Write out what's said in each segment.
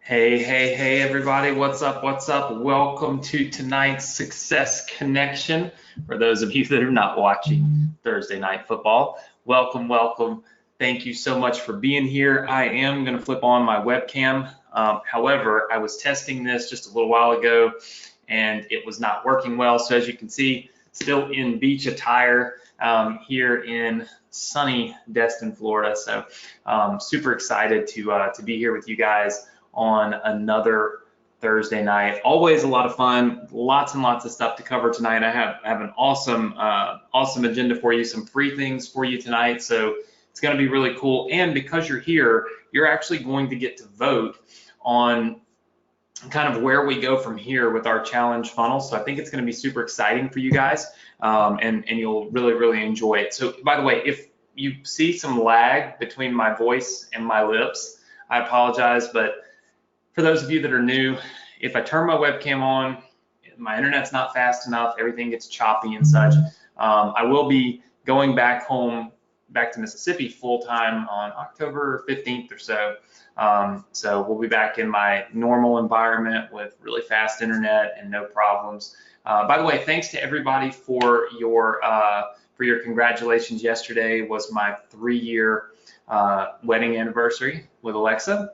Hey, everybody. What's up? Welcome to tonight's Success Connection. For those of you that are not watching Thursday Night Football, welcome. Thank you so much for being here. I am going to flip on my webcam. However, I was testing this just a little while ago and it was not working well. So as you can see, still in beach attire here in sunny Destin, Florida. So super excited to be here with you guys on another Thursday night. Always a lot of fun, lots and lots of stuff to cover tonight. I have an awesome agenda for you, some free things for you tonight. So it's going to be really cool. And because you're here, you're actually going to get to vote on kind of where we go from here with our challenge funnel. So I think it's going to be super exciting for you guys, and you'll really enjoy it. So by the way, if you see some lag between my voice and my lips, I apologize, but for those of you that are new, if I turn my webcam on, my internet's not fast enough, everything gets choppy and such. I will be going back to Mississippi full-time on October 15th or so. So we'll be back in my normal environment with really fast internet and no problems. By the way, thanks to everybody for your congratulations. Yesterday was my 3-year wedding anniversary with Alexa.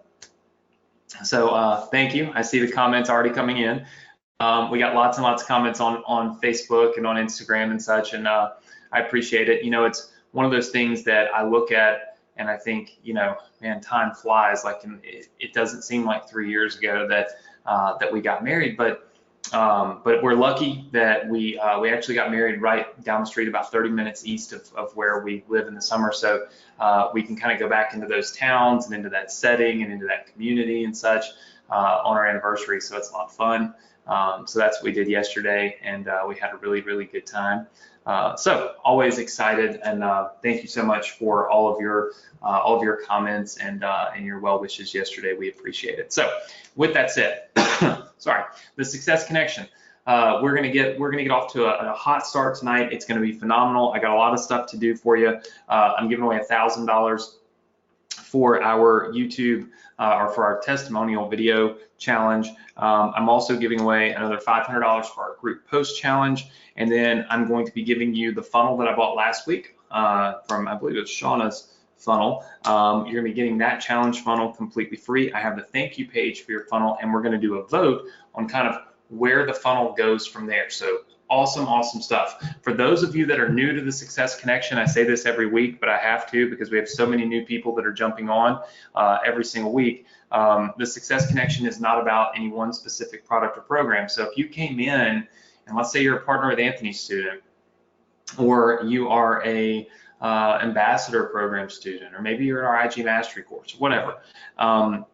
So thank you. I see the comments already coming in. We got lots and lots of comments on Facebook and on Instagram and such, and I appreciate it. You know, it's one of those things that I look at and I think, you know, man, time flies. Like it doesn't seem like 3 years ago that we got married, but we're lucky that we actually got married right down the street, about 30 minutes east of where we live in the summer. So we can kind of go back into those towns and into that setting and into that community and such on our anniversary. So it's a lot of fun. So that's what we did yesterday, and we had a really good time. So always excited, and thank you so much for all of your comments and your well wishes yesterday. We appreciate it. So with that said, sorry, the Success Connection. We're gonna get off to a hot start tonight. It's gonna be phenomenal. I got a lot of stuff to do for you. I'm giving away $1,000 for our YouTube or for our testimonial video challenge. I'm also giving away another $500 for our group post challenge, and then I'm going to be giving you the funnel that I bought last week from, I believe it was Shauna's funnel. You're gonna be getting that challenge funnel completely free. I have the thank you page for your funnel, and we're gonna do a vote on kind of where the funnel goes from there. So awesome stuff. For those of you that are new to the Success Connection, I say this every week, but I have to because we have so many new people that are jumping on every single week. The Success Connection is not about any one specific product or program. So if you came in, and let's say you're a Partner with Anthony student, or you are a ambassador program student, or maybe you're in our IG mastery course, whatever.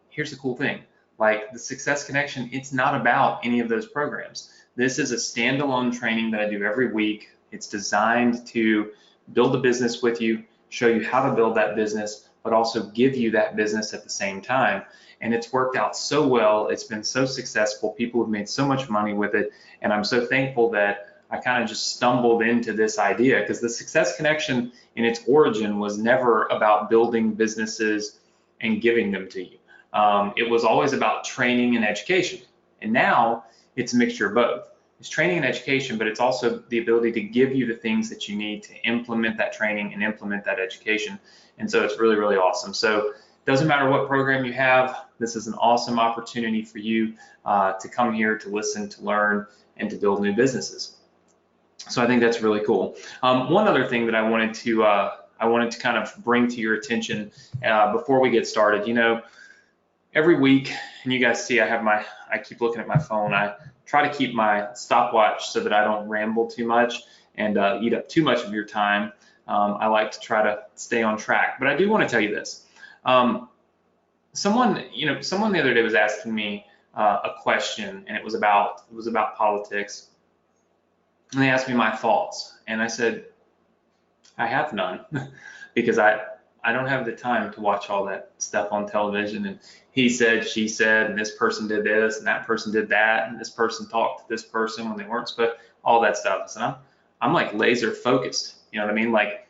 Here's the cool thing. Like the Success Connection, it's not about any of those programs. This is a standalone training that I do every week. It's designed to build a business with you, show you how to build that business, but also give you that business at the same time. And it's worked out so well. It's been so successful. People have made so much money with it. And I'm so thankful that I kind of just stumbled into this idea, because the Success Connection in its origin was never about building businesses and giving them to you. It was always about training and education. And now it's a mixture of both. It's training and education, but it's also the ability to give you the things that you need to implement that training and implement that education. And so it's really awesome. So it doesn't matter what program you have, this is an awesome opportunity for you to come here to listen, to learn, and to build new businesses. So I think that's really cool. One other thing that I wanted to kind of bring to your attention before we get started, you know, every week, and you guys see I keep looking at my phone. I try to keep my stopwatch so that I don't ramble too much and eat up too much of your time. I like to try to stay on track, but I do want to tell you this. Someone the other day was asking me a question, and it was about politics. And they asked me my thoughts, and I said, I have none, because I don't have the time to watch all that stuff on television, and he said, she said, and this person did this, and that person did that, and this person talked to this person when they weren't supposed, all that stuff. So I'm like laser focused, you know what I mean? Like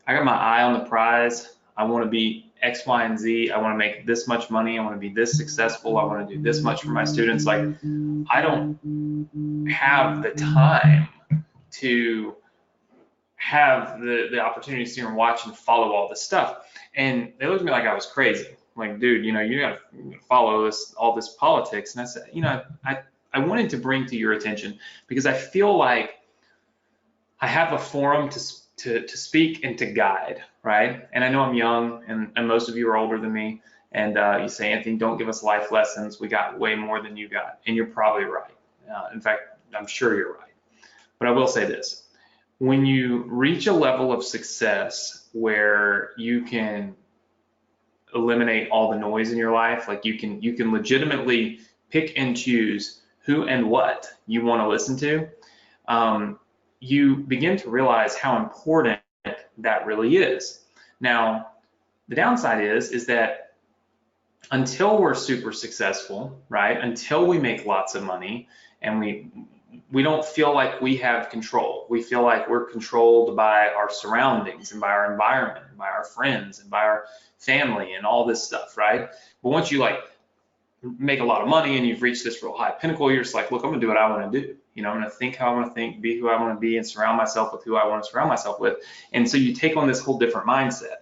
I got my eye on the prize. I want to be X, Y, and Z. I want to make this much money. I want to be this successful. I want to do this much for my students. Like, I don't have the time to have the opportunity to sit here and watch and follow all this stuff. And they looked at me like I was crazy. Like, dude, you got to follow all this politics. And I said, I wanted to bring to your attention because I feel like I have a forum to speak and to guide, right? And I know I'm young, and most of you are older than me. And you say, Anthony, don't give us life lessons. We got way more than you got. And you're probably right. In fact, I'm sure you're right. But I will say this. When you reach a level of success where you can eliminate all the noise in your life, like you can legitimately pick and choose who and what you want to listen to, you begin to realize how important that really is. Now, the downside is that until we're super successful, right? Until we make lots of money and we don't feel like we have control. We feel like we're controlled by our surroundings and by our environment and by our friends and by our family and all this stuff, right? But once you like make a lot of money and you've reached this real high pinnacle, you're just like, look, I'm gonna do what I want to do. I'm gonna think how I want to think, be who I want to be, and surround myself with who I want to surround myself with. And so you take on this whole different mindset.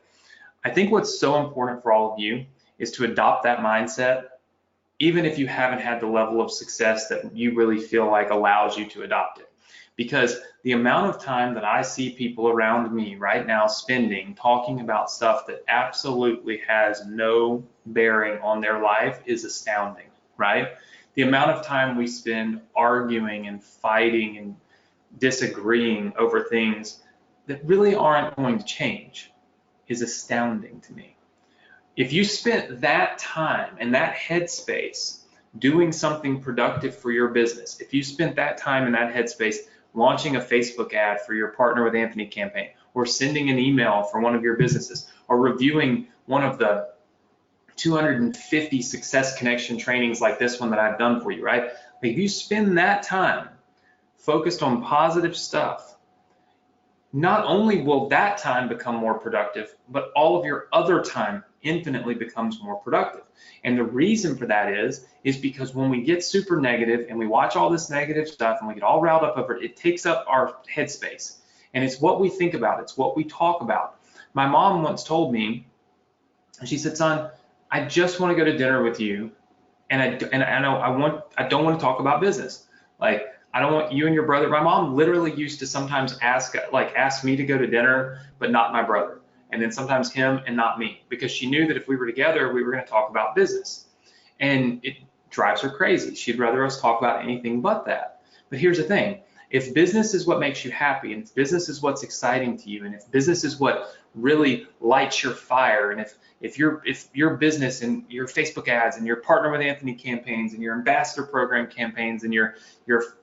I think what's so important for all of you is to adopt that mindset, even if you haven't had the level of success that you really feel like allows you to adopt it. Because the amount of time that I see people around me right now spending talking about stuff that absolutely has no bearing on their life is astounding, right? The amount of time we spend arguing and fighting and disagreeing over things that really aren't going to change is astounding to me. If you spent that time and that headspace doing something productive for your business, if you spent that time in that headspace launching a Facebook ad for your Partner with Anthony campaign, or sending an email for one of your businesses, or reviewing one of the 250 success connection trainings like this one that I've done for you, right? Like, if you spend that time focused on positive stuff, not only will that time become more productive, but all of your other time infinitely becomes more productive. And the reason for that is because when we get super negative and we watch all this negative stuff and we get all riled up over it, it takes up our headspace. And it's what we think about, it's what we talk about. My mom once told me, she said, son, I just want to go to dinner with you, and I don't want to talk about business. Like, I don't want you and your brother. My mom literally used to sometimes ask me to go to dinner, but not my brother, and then sometimes him and not me, because she knew that if we were together, we were going to talk about business, and it drives her crazy. She'd rather us talk about anything but that. But here's the thing. If business is what makes you happy, and if business is what's exciting to you, and if business is what really lights your fire, and if your business and your Facebook ads and your Partner with Anthony campaigns and your ambassador program campaigns and your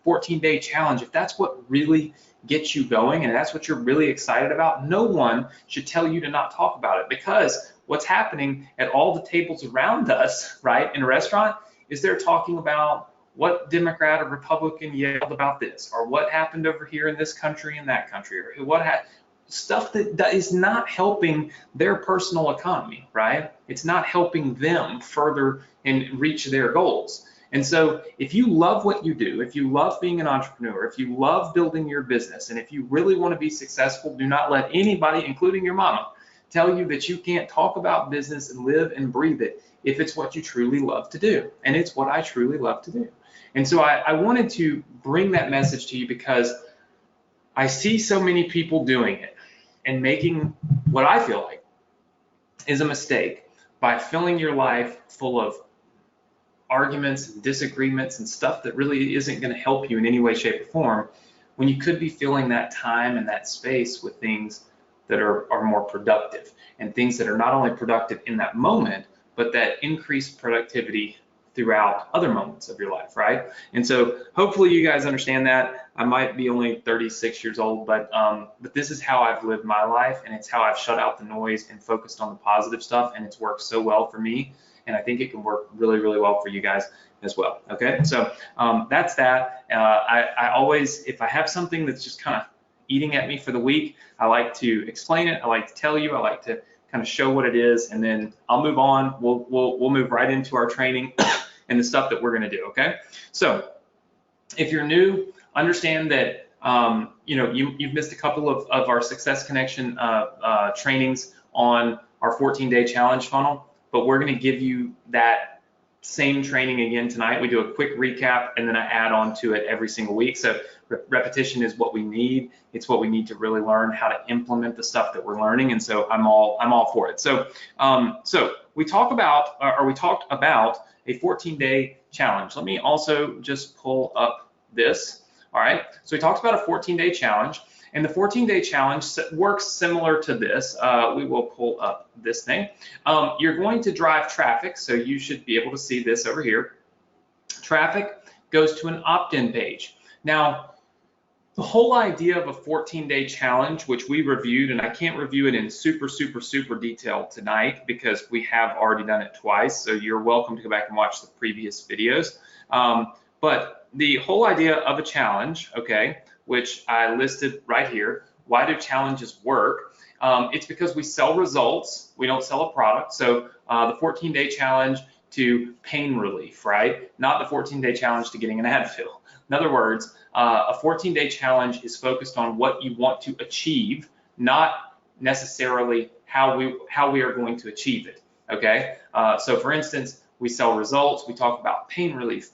14-day challenge, if that's what really gets you going and that's what you're really excited about, no one should tell you to not talk about it. Because what's happening at all the tables around us, right, in a restaurant, is they're talking about what Democrat or Republican yelled about this, or what happened over here in this country and that country, or stuff that is not helping their personal economy, right? It's not helping them further and reach their goals. And so if you love what you do, if you love being an entrepreneur, if you love building your business, and if you really want to be successful, do not let anybody, including your mama, tell you that you can't talk about business and live and breathe it if it's what you truly love to do. And it's what I truly love to do. And so I wanted to bring that message to you because I see so many people doing it and making what I feel like is a mistake by filling your life full of arguments and disagreements and stuff that really isn't going to help you in any way, shape, or form, when you could be filling that time and that space with things that are more productive, and things that are not only productive in that moment, but that increase productivity throughout other moments of your life, right? And so hopefully you guys understand that. I might be only 36 years old, but this is how I've lived my life, and it's how I've shut out the noise and focused on the positive stuff, and it's worked so well for me, and I think it can work really, really well for you guys as well, okay? So that's that. I always, if I have something that's just kind of eating at me for the week, I like to explain it, I like to tell you, I like to kind of show what it is, and then I'll move on. We'll move right into our training and the stuff that we're going to do. Okay. So if you're new, understand that you've missed a couple of our Success Connection trainings on our 14-day challenge funnel, but we're going to give you that same training again tonight. We do a quick recap, and then I add on to it every single week. So repetition is what we need. It's what we need to really learn how to implement the stuff that we're learning, and so I'm all for it. So we talked about a 14-day challenge. Let me also just pull up this. All right. So we talked about a 14-day challenge, and the 14-day challenge works similar to this. We will pull up this thing. You're going to drive traffic, so you should be able to see this over here. Traffic goes to an opt-in page. Now, the whole idea of a 14-day challenge, which we reviewed, and I can't review it in super detail tonight because we have already done it twice, so you're welcome to go back and watch the previous videos. But the whole idea of a challenge, okay, which I listed right here, why do challenges work? It's because we sell results, we don't sell a product. So the 14-day challenge to pain relief, right? Not the 14-day challenge to getting an ad fill. In other words, a 14-day challenge is focused on what you want to achieve, not necessarily how we are going to achieve it, okay? So for instance, we sell results, we talk about pain relief.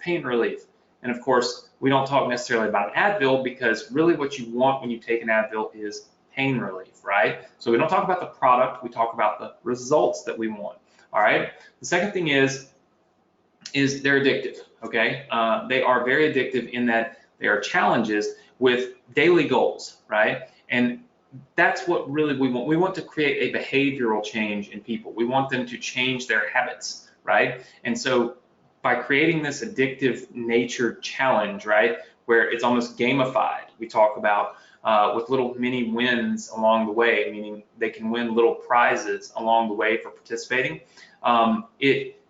And of course, we don't talk necessarily about an Advil because really what you want when you take an Advil is pain relief, right? So we don't talk about the product, we talk about the results that we want, all right? The second thing is they're addictive, okay? They are very addictive in that they are challenges with daily goals, right? And that's what really we want. We want to create a behavioral change in people. We want them to change their habits, right? And so by creating this addictive nature challenge, right, where it's almost gamified, we talk about with little mini wins along the way, meaning they can win little prizes along the way for participating. It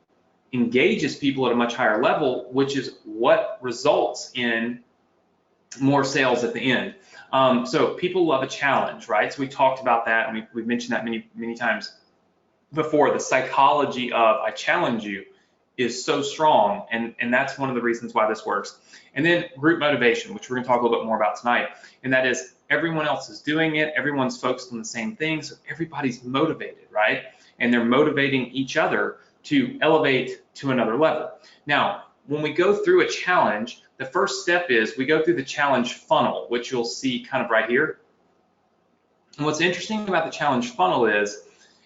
engages people at a much higher level, which is what results in more sales at the end. So people love a challenge, right? So we talked about that, and we've mentioned that many times before. The psychology of I challenge you is so strong, and that's one of the reasons why this works. And then group motivation, which we're going to talk a little bit more about tonight, and that is everyone else is doing it, everyone's focused on the same thing, so everybody's motivated, right? And they're motivating each other to elevate to another level. Now, when we go through a challenge, the first step is we go through the challenge funnel, which you'll see kind of right here. And what's interesting about the challenge funnel is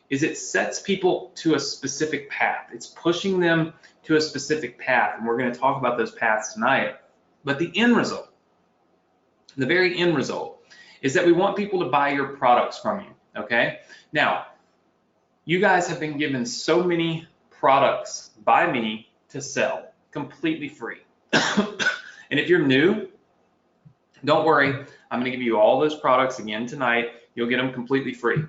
it sets people to a specific path. It's pushing them to a specific path, and we're going to talk about those paths tonight. But the end result, the very end result, is that we want people to buy your products from you, okay? Now, you guys have been given so many products by me to sell, completely free. And if you're new, don't worry, I'm going to give you all those products again tonight. You'll get them completely free.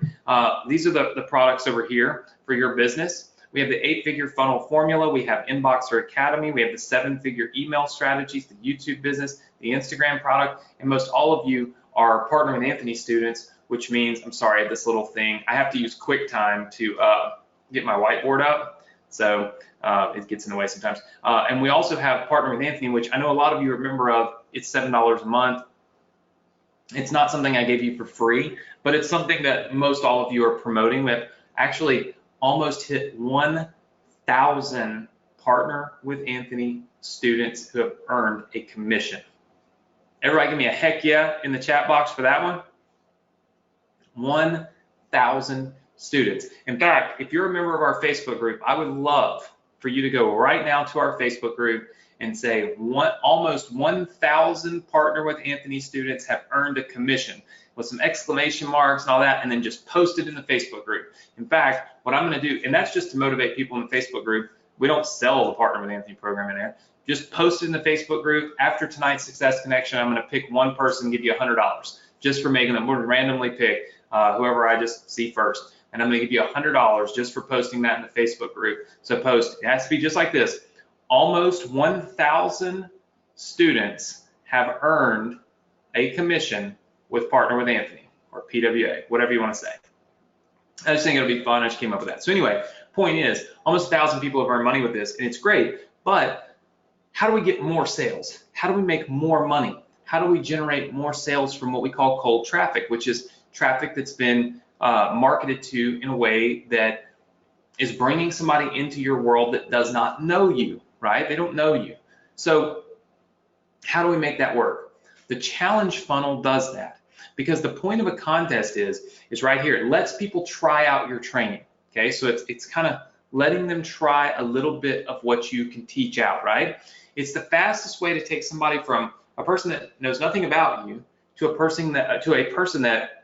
These are the products over here for your business. We have the 8-figure funnel formula. We have Inboxer Academy. We have the 7-figure email strategies, the YouTube business, the Instagram product, and most all of you are Partner with Anthony students, which means, I'm sorry, this little thing, I have to use QuickTime to get my whiteboard up. So it gets in the way sometimes. And we also have Partner with Anthony, which I know a lot of you are a member of. It's $7 a month. It's not something I gave you for free, but it's something that most all of you are promoting. We have actually almost hit 1,000 Partner with Anthony students who have earned a commission. Everybody give me a heck yeah in the chat box for that one. 1,000 students. In fact, if you're a member of our Facebook group, I would love for you to go right now to our Facebook group and say almost 1,000 Partner with Anthony students have earned a commission with some exclamation marks and all that, and then just post it in the Facebook group. In fact, what I'm going to do, and that's just to motivate people in the Facebook group, we don't sell the Partner with Anthony program in there. Just post it in the Facebook group. After tonight's Success Connection, I'm going to pick one person and give you $100 just for making them. We'll randomly pick whoever I just see first. And I'm going to give you $100 just for posting that in the Facebook group. So post, it has to be just like this. Almost 1,000 students have earned a commission with Partner with Anthony, or PWA, whatever you want to say. I just think it'll be fun. I just came up with that. So anyway, point is, almost 1,000 people have earned money with this, and it's great. But how do we get more sales? How do we make more money? How do we generate more sales from what we call cold traffic, which is traffic that's been marketed to in a way that is bringing somebody into your world that does not know you, right? They don't know you. So how do we make that work? The challenge funnel does that, because the point of a contest is right here. It lets people try out your training, okay? So it's kind of letting them try a little bit of what you can teach out, right? It's the fastest way to take somebody from a person that knows nothing about you to a person that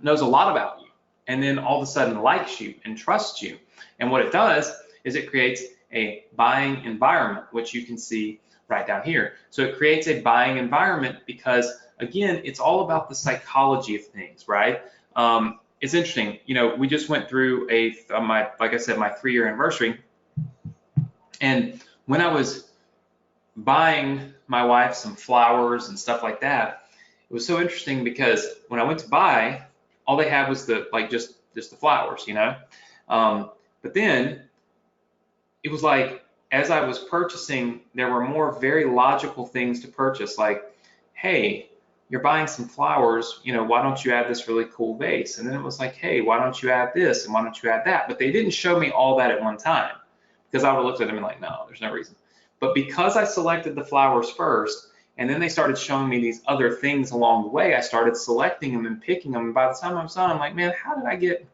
knows a lot about you, and then all of a sudden likes you and trusts you. And what it does is it creates a buying environment, which you can see right down here. So it creates a buying environment because, again, it's all about the psychology of things, right? It's interesting. You know, we just went through like I said, my 3-year anniversary, and when I was buying my wife some flowers and stuff like that, it was so interesting because when I went to buy, all they had was just the flowers, you know. But then it was like, as I was purchasing, there were more very logical things to purchase, like, hey, you're buying some flowers, you know, why don't you add this really cool vase? And then it was like, hey, why don't you add this and why don't you add that? But they didn't show me all that at one time, because I would have looked at them and like, no, there's no reason. But because I selected the flowers first, and then they started showing me these other things along the way, I started selecting them and picking them. And by the time I was done, I'm like, man, how did I get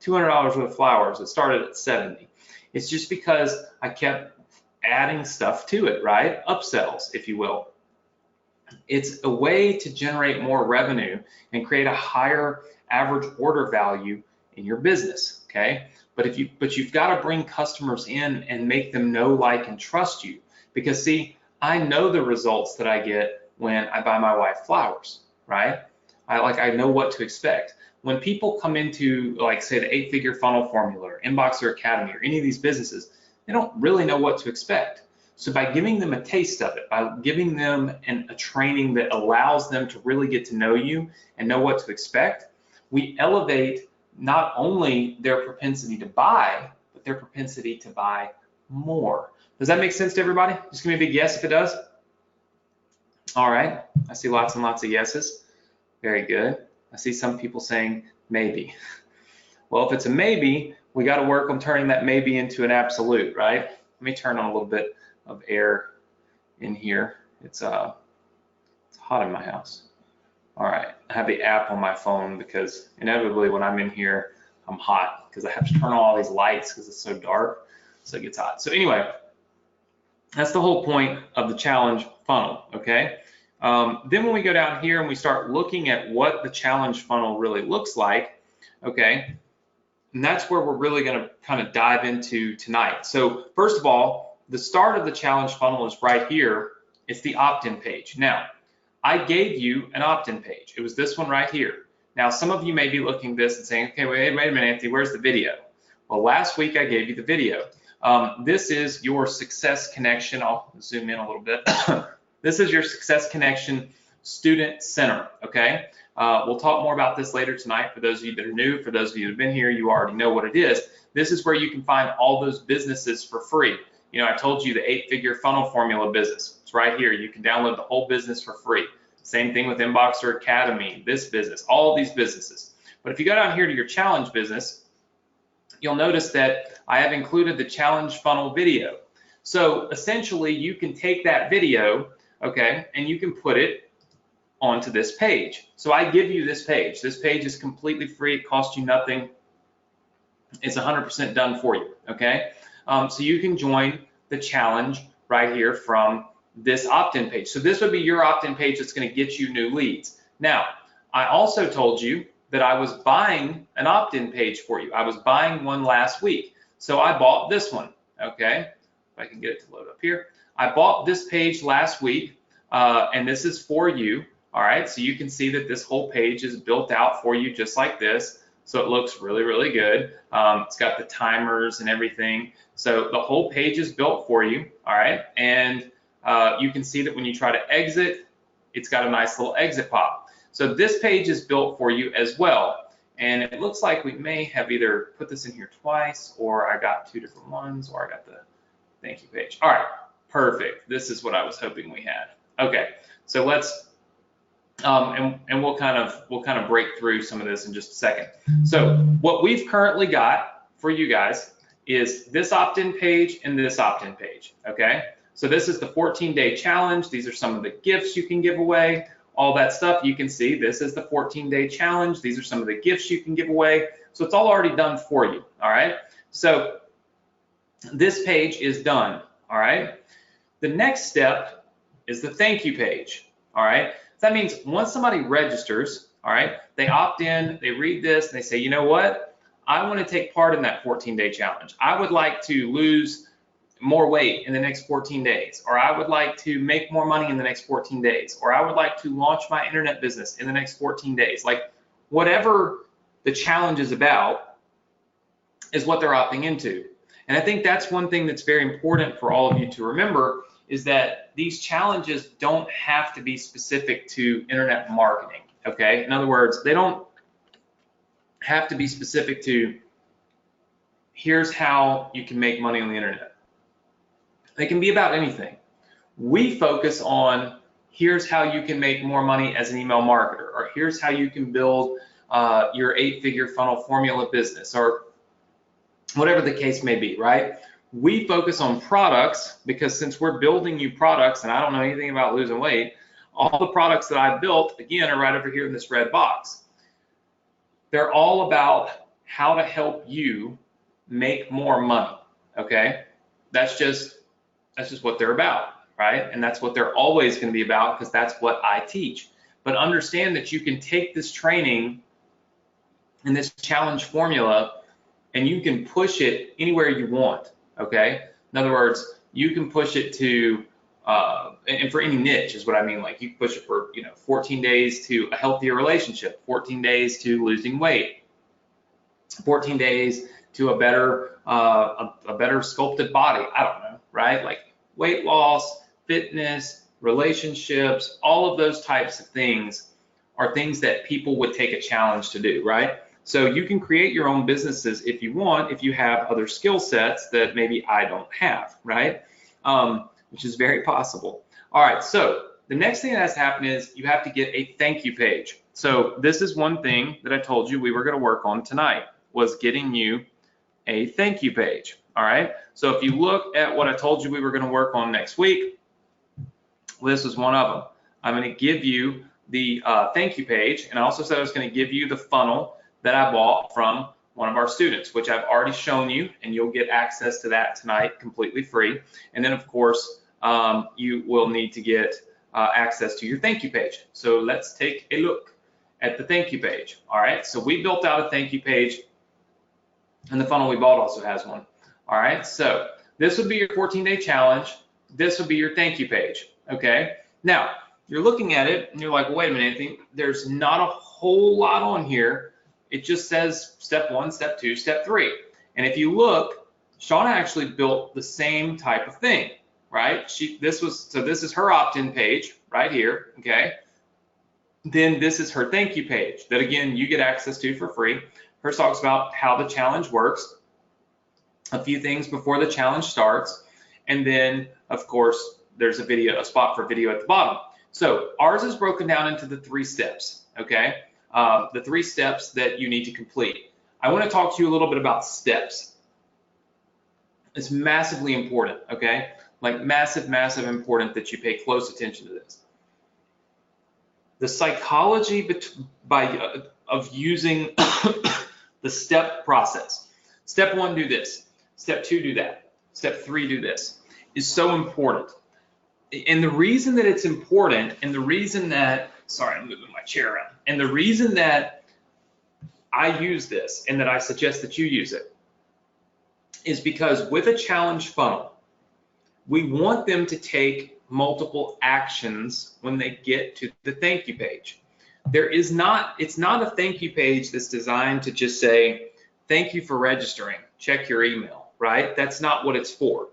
$200 worth of flowers? It started at 70. It's just because I kept adding stuff to it, right? Upsells, if you will. It's a way to generate more revenue and create a higher average order value in your business, okay? But you've got to bring customers in and make them know, like, and trust you. Because see, I know the results that I get when I buy my wife flowers, right? I know what to expect. When people come into, like, say, the 8-figure funnel formula or Inboxer Academy or any of these businesses, they don't really know what to expect. So by giving them a taste of it, by giving them a training that allows them to really get to know you and know what to expect, we elevate not only their propensity to buy, but their propensity to buy more. Does that make sense to everybody? Just give me a big yes if it does. All right, I see lots and lots of yeses. Very good. I see some people saying maybe. Well, if it's a maybe, we got to work on turning that maybe into an absolute, right? Let me turn on a little bit of air in here. It's hot in my house. All right, I have the app on my phone because inevitably when I'm in here, I'm hot because I have to turn on all these lights because it's so dark, so it gets hot. So anyway, that's the whole point of the challenge funnel, okay? Then when we go down here and we start looking at what the challenge funnel really looks like, okay, and that's where we're really going to kind of dive into tonight. So first of all, the start of the challenge funnel is right here. It's the opt-in page. Now, I gave you an opt-in page. It was this one right here. Now, some of you may be looking at this and saying, okay, wait a minute, Anthony, where's the video? Well, last week I gave you the video. This is your Success Connection. I'll zoom in a little bit. This is your Success Connection Student Center, okay? We'll talk more about this later tonight. For those of you that are new, for those of you that have been here, you already know what it is. This is where you can find all those businesses for free. You know, I told you the 8-figure funnel formula business. It's right here. You can download the whole business for free. Same thing with Inboxer Academy, this business, all these businesses. But if you go down here to your challenge business, you'll notice that I have included the challenge funnel video. So essentially, you can take that video, okay, and you can put it onto this page. So I give you this page. This page is completely free. It costs you nothing. It's 100% done for you, okay? So you can join the challenge right here from this opt-in page. So this would be your opt-in page that's going to get you new leads. Now, I also told you that I was buying an opt-in page for you. I was buying one last week. So I bought this one, okay? If I can get it to load up here. I bought this page last week, and this is for you, all right? So you can see that this whole page is built out for you just like this. So it looks really, really good. It's got the timers and everything. So the whole page is built for you, all right? And you can see that when you try to exit, it's got a nice little exit pop. So this page is built for you as well. And it looks like we may have either put this in here twice, or I got two different ones, or I got the thank you page. All right, perfect. This is what I was hoping we had. Okay, so let's and we'll kind of break through some of this in just a second. So what we've currently got for you guys is this opt-in page and this opt-in page. Okay, so this is the 14-day challenge. These are some of the gifts you can give away. All that stuff you can see. This is the 14-day challenge. These are some of the gifts you can give away. So it's all already done for you. All right. So this page is done. All right. The next step is the thank you page. All right. So that means once somebody registers, all right, they opt in, they read this, and they say, you know what? I want to take part in that 14-day challenge. I would like to lose more weight in the next 14 days, or I would like to make more money in the next 14 days, or I would like to launch my internet business in the next 14 days. Like whatever the challenge is about is what they're opting into. And I think that's one thing that's very important for all of you to remember is that these challenges don't have to be specific to internet marketing, okay? In other words, they don't have to be specific to here's how you can make money on the internet. They can be about anything. We focus on here's how you can make more money as an email marketer, or here's how you can build your 8-figure funnel formula business, or whatever the case may be, right? We focus on products because since we're building you products, and I don't know anything about losing weight, all the products that I built, again, are right over here in this red box. They're all about how to help you make more money, okay? That's just what they're about, right? And that's what they're always going to be about because that's what I teach. But understand that you can take this training and this challenge formula and you can push it anywhere you want, okay? In other words, you can push it to, and for any niche is what I mean, like you can push it for, 14 days to a healthier relationship, 14 days to losing weight, 14 days to a better sculpted body, I don't know, right? Like weight loss, fitness, relationships, all of those types of things are things that people would take a challenge to do, right? So you can create your own businesses if you want, if you have other skill sets that maybe I don't have, right? Which is very possible. All right, so the next thing that has to happen is you have to get a thank you page. So this is one thing that I told you we were going to work on tonight, was getting you a thank you page. All right, so if you look at what I told you we were going to work on next week, well, this is one of them. I'm going to give you the thank you page, and I also said I was going to give you the funnel that I bought from one of our students, which I've already shown you, and you'll get access to that tonight completely free. And then, of course, you will need to get access to your thank you page. So let's take a look at the thank you page. All right, so we built out a thank you page, and the funnel we bought also has one. All right, so this would be your 14-day challenge. This would be your thank you page, okay? Now, you're looking at it, and you're like, well, wait a minute, Anthony, there's not a whole lot on here. It just says step 1, step 2, step 3. And if you look, Shauna actually built the same type of thing, right? This is her opt-in page right here, okay? Then this is her thank you page that, again, you get access to for free. Hers talks about how the challenge works, a few things before the challenge starts, and then, of course, there's a spot for video at the bottom. So ours is broken down into the 3 steps, okay? The 3 steps that you need to complete. I want to talk to you a little bit about steps. It's massively important, okay? Like massive important that you pay close attention to this. The psychology of using the step process. Step 1, do this. Step 2, do that. Step 3, do this, is so important. And the reason that it's important, and the reason that, sorry, I'm moving my chair around, and the reason that I use this and that I suggest that you use it is because with a challenge funnel, we want them to take multiple actions when they get to the thank you page. It's not a thank you page that's designed to just say, thank you for registering, check your email, right? That's not what it's for.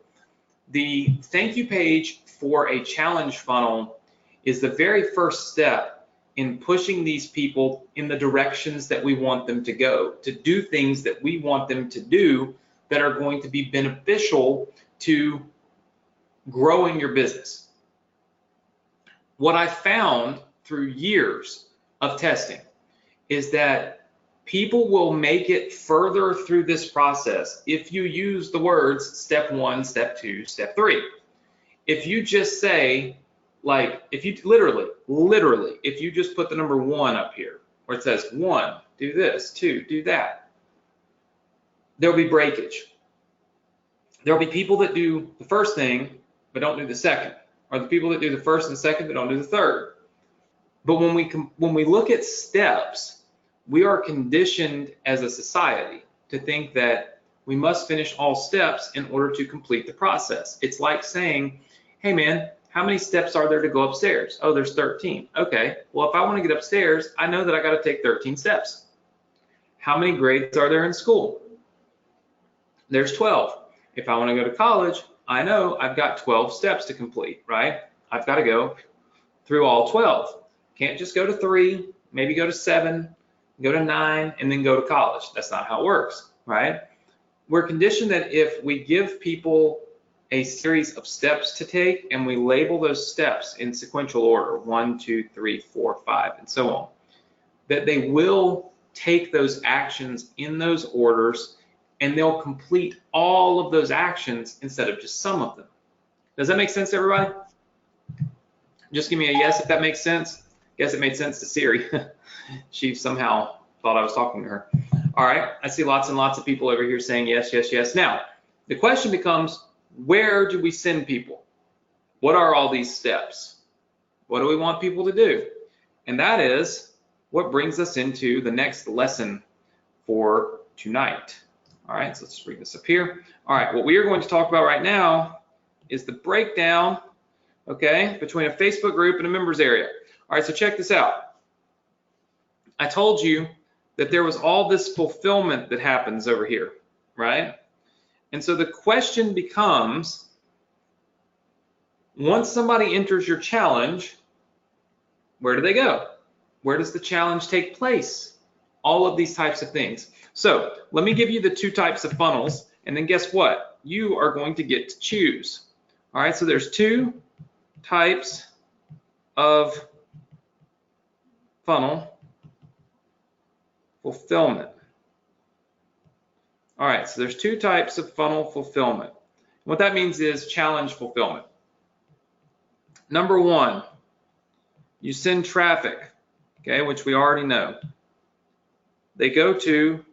The thank you page for a challenge funnel is the very first step in pushing these people in the directions that we want them to go, to do things that we want them to do that are going to be beneficial to growing your business. What I found through years of testing is that people will make it further through this process if you use the words step 1, step 2, step 3. If you just say, like, if you literally, if you just put the number 1 up here, where it says 1, do this, 2, do that, there'll be breakage. There'll be people that do the first thing but don't do the second, or the people that do the first and the second but don't do the third. But when we look at steps, we are conditioned as a society to think that we must finish all steps in order to complete the process. It's like saying, hey man, how many steps are there to go upstairs? Oh, there's 13. Okay, well, if I want to get upstairs, I know that I got to take 13 steps. How many grades are there in school? There's 12. If I want to go to college, I know I've got 12 steps to complete, right? I've got to go through all 12. Can't just go to 3, maybe go to 7, go to 9, and then go to college. That's not how it works, right? We're conditioned that if we give people a series of steps to take and we label those steps in sequential order, 1, 2, 3, 4, 5, and so on, that they will take those actions in those orders and they'll complete all of those actions instead of just some of them. Does that make sense to everybody? Just give me a yes if that makes sense. Guess it made sense to Siri. She somehow thought I was talking to her. All right, I see lots and lots of people over here saying yes, yes, yes. Now, the question becomes, where do we send people? What are all these steps? What do we want people to do? And that is what brings us into the next lesson for tonight. All right, so let's bring this up here. All right, what we are going to talk about right now is the breakdown, okay, between a Facebook group and a members area. All right, so check this out. I told you that there was all this fulfillment that happens over here, right? And so the question becomes, once somebody enters your challenge, where do they go? Where does the challenge take place? All of these types of things. So let me give you the 2 types of funnels, and then guess what? You are going to get to choose. All right, so there's 2 types of funnel fulfillment. All right, so there's 2 types of funnel fulfillment. What that means is challenge fulfillment. Number 1, you send traffic, okay, which we already know. They go to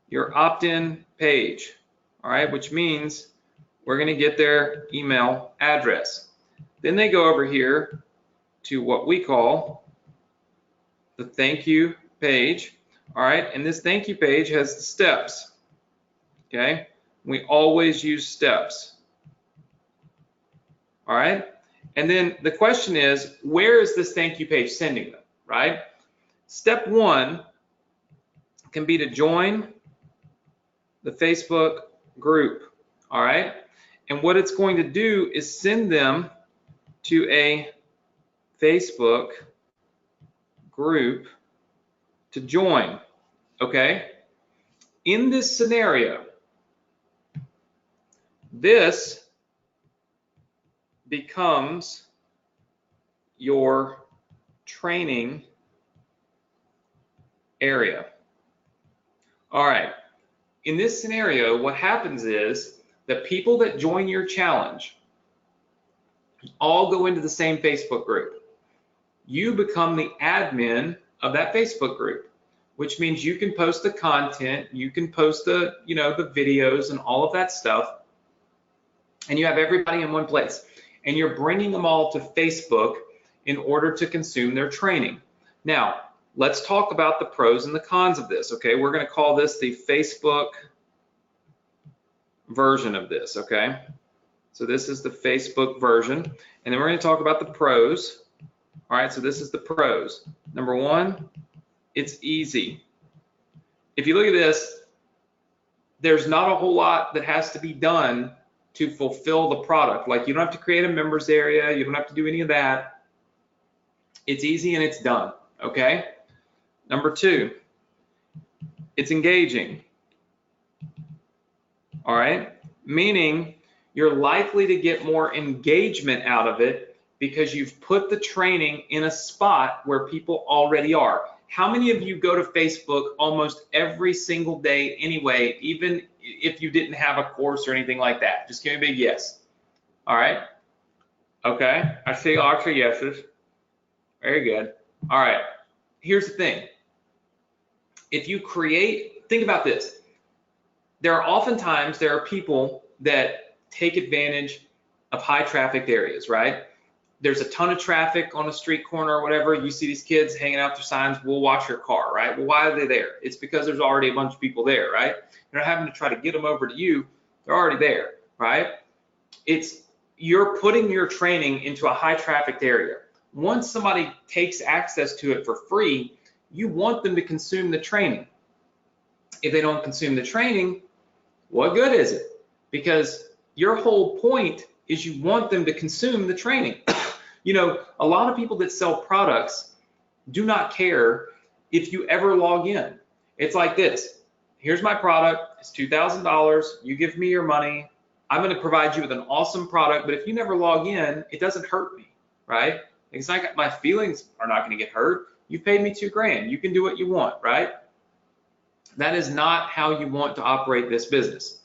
your opt-in page, all right, which means we're going to get their email address. Then they go over here to what we call the thank you page, all right, and this thank you page has the steps, okay? We always use steps, all right? And then the question is, where is this thank you page sending them, right? Step 1 can be to join the Facebook group, all right? And what it's going to do is send them to a Facebook group to join, okay? In this scenario, this becomes your training area. All right, in this scenario, what happens is the people that join your challenge all go into the same Facebook group. You become the admin of that Facebook group, which means you can post the content, you can post the, the videos and all of that stuff, and you have everybody in one place. And you're bringing them all to Facebook in order to consume their training. Now, let's talk about the pros and the cons of this, okay? We're going to call this the Facebook version of this, okay? So this is the Facebook version. And then we're going to talk about the pros. All right, so this is the pros. Number 1, it's easy. If you look at this, there's not a whole lot that has to be done to fulfill the product. Like, you don't have to create a members area. You don't have to do any of that. It's easy and it's done. okay? Number 2, it's engaging, all right? Meaning you're likely to get more engagement out of it because you've put the training in a spot where people already are. How many of you go to Facebook almost every single day anyway, even if you didn't have a course or anything like that? Just give me a big yes. All right. Okay. I see lots of yeses. Very good. All right. Here's the thing. If you think about this. There are people that take advantage of high trafficked areas, right? There's a ton of traffic on a street corner or whatever. You see these kids hanging out their signs, "We'll watch your car," right? Well, why are they there? It's because there's already a bunch of people there, right? You're not having to try to get them over to you. They're already there, right? You're putting your training into a high trafficked area. Once somebody takes access to it for free, you want them to consume the training. If they don't consume the training, what good is it? Because your whole point is you want them to consume the training. You know, a lot of people that sell products do not care if you ever log in. It's like this. Here's my product. It's $2,000. You give me your money. I'm going to provide you with an awesome product. But if you never log in, it doesn't hurt me, right? It's like my feelings are not going to get hurt. You paid me $2,000. You can do what you want, right? That is not how you want to operate this business.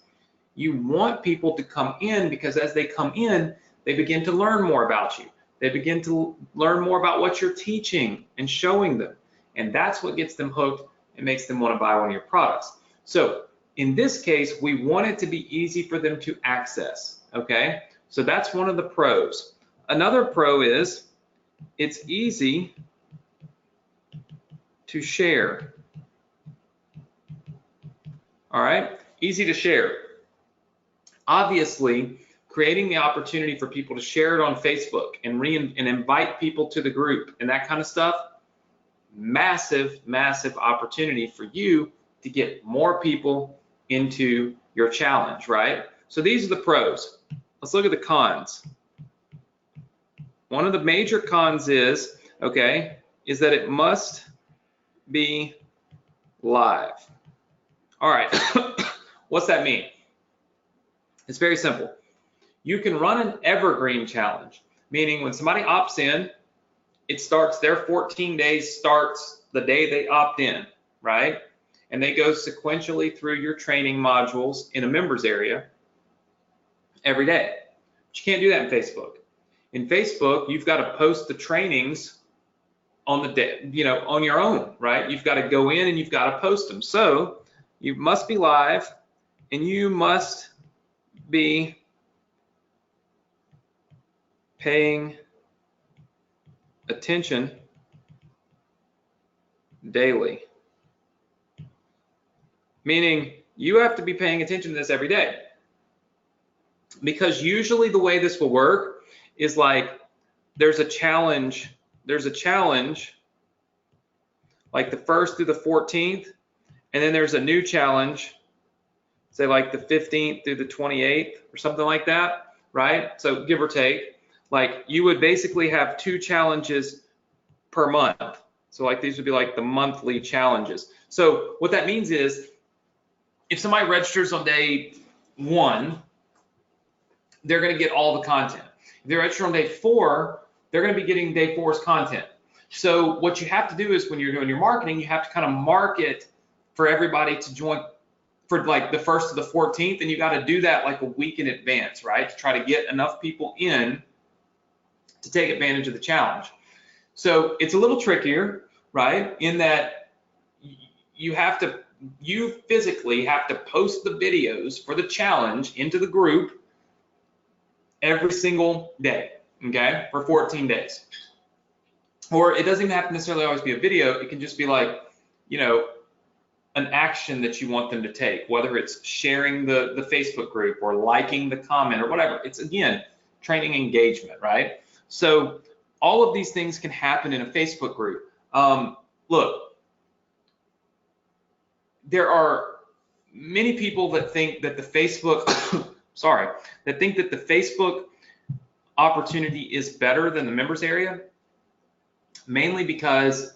You want people to come in because as they come in, they begin to learn more about you. They begin to learn more about what you're teaching and showing them. And that's what gets them hooked and makes them want to buy one of your products. So in this case, we want it to be easy for them to access, okay? So that's one of the pros. Another pro is it's easy to share. All right, easy to share. Obviously, creating the opportunity for people to share it on Facebook and invite people to the group and that kind of stuff, massive, massive opportunity for you to get more people into your challenge, right? So these are the pros. Let's look at the cons. One of the major cons is that it must be live. All right, what's that mean? It's very simple. You can run an evergreen challenge, meaning when somebody opts in, it starts, their 14 days starts the day they opt in, right? And they go sequentially through your training modules in a members area every day. But you can't do that in Facebook. In Facebook, you've got to post the trainings on the day, on your own, right? You've got to go in and you've got to post them. So you must be live and you must be paying attention daily. Meaning you have to be paying attention to this every day. Because usually the way this will work is like there's a challenge like the 1st through the 14th, and then there's a new challenge, say like the 15th through the 28th or something like that, right? So give or take, like you would basically have 2 challenges per month. So like these would be like the monthly challenges. So what that means is if somebody registers on day 1, they're going to get all the content. If they register on day 4, they're going to be getting day 4's content. So what you have to do is when you're doing your marketing, you have to kind of market for everybody to join for like the 1st to the 14th, and you got to do that like a week in advance, right? To try to get enough people in to take advantage of the challenge. So it's a little trickier, right? In that you physically have to post the videos for the challenge into the group every single day, okay, for 14 days. Or it doesn't even have to necessarily always be a video. It can just be like, an action that you want them to take, whether it's sharing the Facebook group or liking the comment or whatever. It's, again, training engagement, right? So all of these things can happen in a Facebook group. Look, there are many people that think that the Facebook, that think that the Facebook opportunity is better than the members area, mainly because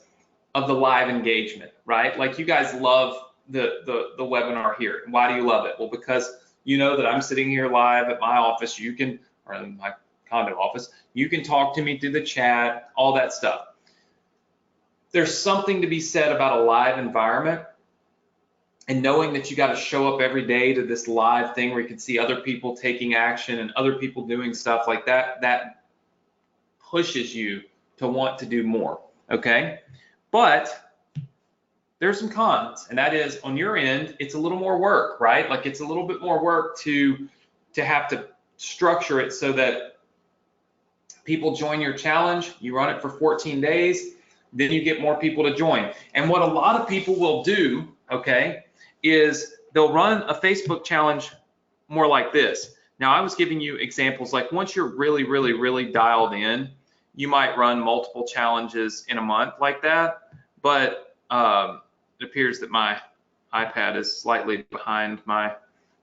of the live engagement, right? Like you guys love the webinar here. And why do you love it? Well, because you know that I'm sitting here live at my office. You can, or in my condo office, you can talk to me through the chat, all that stuff. There's something to be said about a live environment, and knowing that you got to show up every day to this live thing where you can see other people taking action and other people doing stuff like that, that pushes you to want to do more, okay? But there's some cons, and that is on your end, it's a little more work, right? Like it's a little bit more work to have to structure it so that people join your challenge, you run it for 14 days, then you get more people to join. And what a lot of people will do, okay, is they'll run a Facebook challenge more like this. Now, I was giving you examples like once you're really, really, really dialed in, you might run multiple challenges in a month like that, but it appears that my iPad is slightly behind my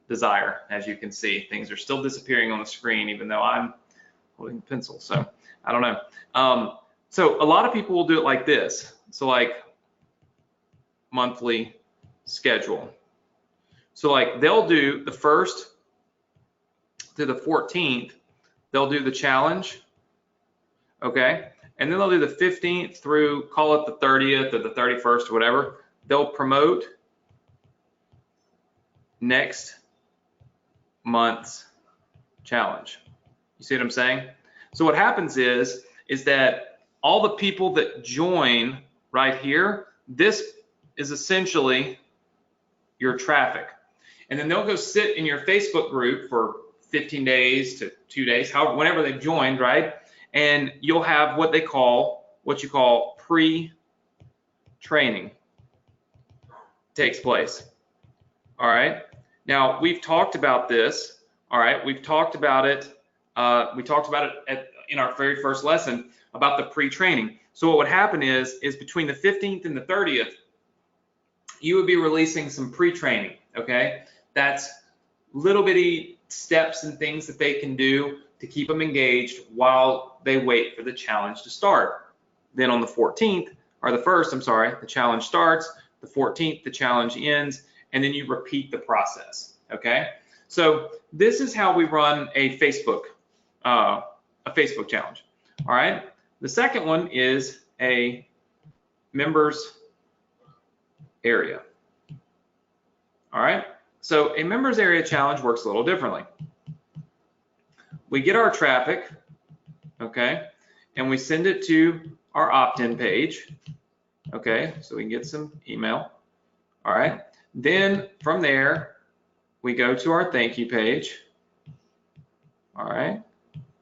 desire. As you can see, things are still disappearing on the screen, even though I'm holding a pencil, so I don't know. So a lot of people will do it like this. So like monthly schedule. So like they'll do the 1st to the 14th, they'll do the challenge, okay? And then they'll do the 15th through, call it the 30th or the 31st or whatever. They'll promote next month's challenge. You see what I'm saying? So what happens is that all the people that join right here, this is essentially your traffic. And then they'll go sit in your Facebook group for 15 days to 2 days, however, whenever they've joined, right? And you'll have what you call pre-training takes place. All right. Now we've talked about this. All right. We've talked about it. We talked about it in our very first lesson about the pre-training. So what would happen is between the 15th and the 30th, you would be releasing some pre-training, okay? That's little bitty steps and things that they can do to keep them engaged while they wait for the challenge to start. Then on the 14th, or the 1st, I'm sorry, the challenge starts, the 14th, the challenge ends, and then you repeat the process, okay? So this is how we run a Facebook challenge, all right? The second one is a members area. All right, so a members area challenge works a little differently. We get our traffic, okay, and we send it to our opt-in page, okay, so we can get some email. All right, then from there, we go to our thank you page. All right.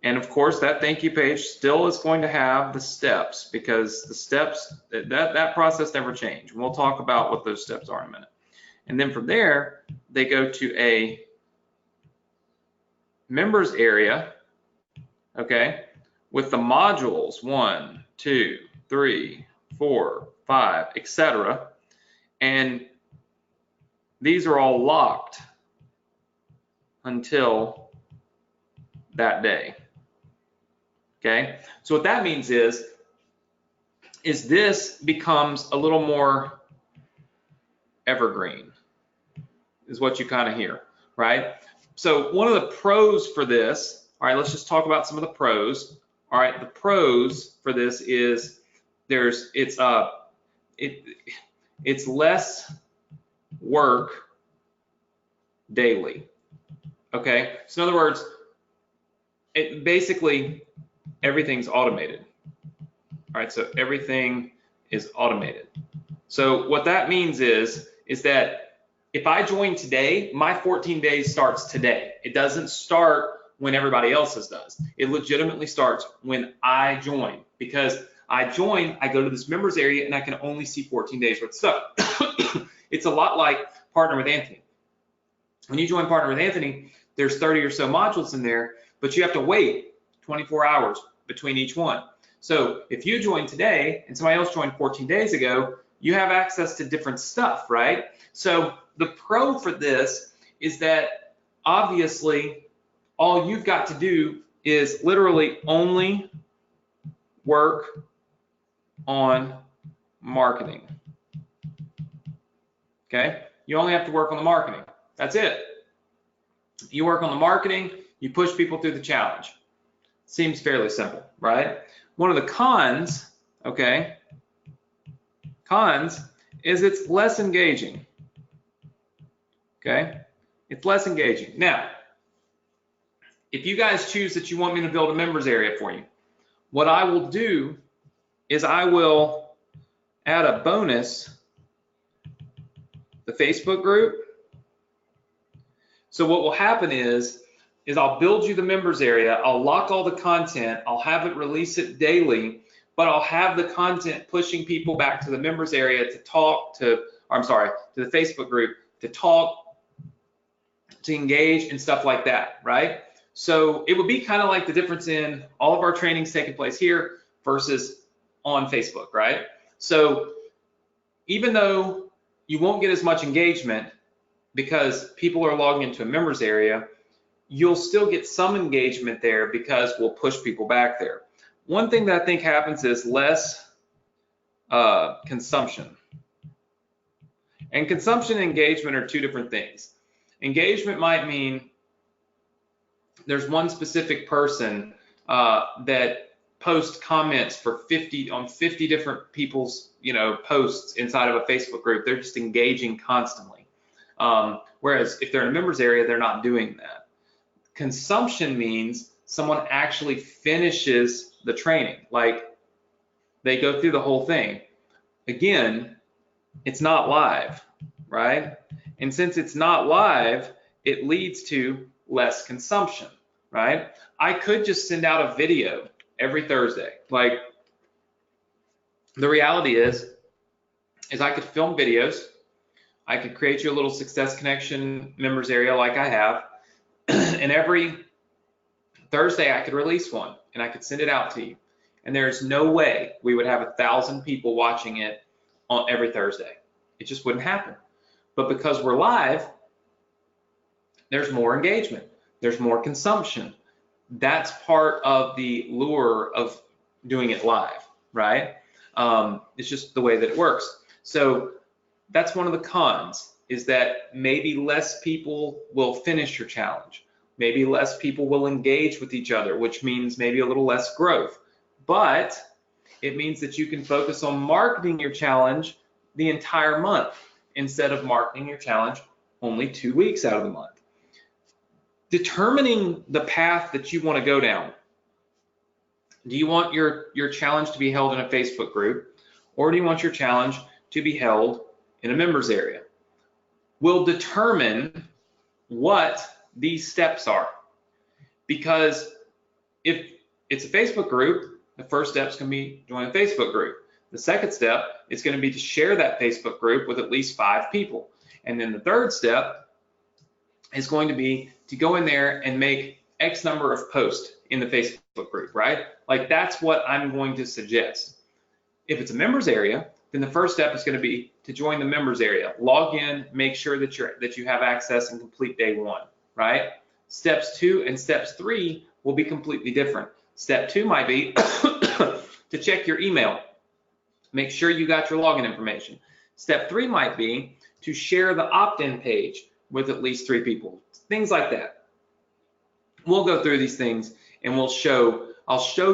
And of course, that thank you page still is going to have the steps, because the steps, that process never changed. We'll talk about what those steps are in a minute. And then from there, they go to a members area, okay, with the modules 1, 2, 3, 4, 5, etc. And these are all locked until that day. Okay, so what that means is this becomes a little more evergreen, is what you kind of hear, right? So one of the pros for this, all right, let's just talk about some of the pros. All right, the pros for this is it's less work daily. Okay, so in other words, basically everything's automated. All right, so everything is automated. So what that means is that if I join today, my 14 days starts today. It doesn't start when everybody else's does. It legitimately starts when I join, because I join, I go to this members area, and I can only see 14 days worth of stuff. It's a lot like Partner with Anthony. When you join Partner with Anthony, there's 30 or so modules in there, but you have to wait 24 hours between each one. So if you join today and somebody else joined 14 days ago, you have access to different stuff, right? So the pro for this is that obviously all you've got to do is literally only work on marketing. Okay, you only have to work on the marketing. That's it. You work on the marketing, you push people through the challenge. Seems fairly simple, right? One of the cons, okay, cons is it's less engaging. Okay, it's less engaging. Now, if you guys choose that you want me to build a members area for you, what I will do is I will add a bonus, the Facebook group. So what will happen is I'll build you the members area, I'll lock all the content, I'll have it release it daily, but I'll have the content pushing people back to the members area to talk to, or I'm sorry, to the Facebook group to talk, to engage and stuff like that, right? So it would be kind of like the difference in all of our trainings taking place here versus on Facebook, right? So even though you won't get as much engagement because people are logging into a members area, you'll still get some engagement there because we'll push people back there. One thing that I think happens is less consumption. And consumption and engagement are two different things. Engagement might mean there's one specific person that posts comments for 50 different people's posts inside of a Facebook group. They're just engaging constantly. Whereas if they're in a members area, they're not doing that. Consumption means someone actually finishes the training, like they go through the whole thing. Again, it's not live, right? And since it's not live, it leads to less consumption, right? I could just send out a video every Thursday. Like, the reality is I could film videos. I could create you a little Success Connection members area like I have. And every Thursday I could release one and I could send it out to you. And there's no way we would have 1,000 people watching it on every Thursday. It just wouldn't happen. But because we're live, there's more engagement. There's more consumption. That's part of the lure of doing it live, right? It's just the way that it works. So that's one of the cons, is that maybe less people will finish your challenge. Maybe less people will engage with each other, which means maybe a little less growth. But it means that you can focus on marketing your challenge the entire month instead of marketing your challenge only 2 weeks out of the month. Determining the path that you want to go down. Do you want your challenge to be held in a Facebook group, or do you want your challenge to be held in a members area? Will determine what these steps are. Because if it's a Facebook group, the first step is going to be join a Facebook group. The second step is going to be to share that Facebook group with at least 5 people. And then the third step is going to be to go in there and make X number of posts in the Facebook group, right? Like, that's what I'm going to suggest. If it's a members area, then the first step is going to be to join the members area. Log in, make sure that you have access and complete day 1, right? Steps 2 and steps 3 will be completely different. Step 2 might be to check your email. Make sure you got your login information. Step 3 might be to share the opt-in page with at least 3 people. Things like that. We'll go through these things and I'll show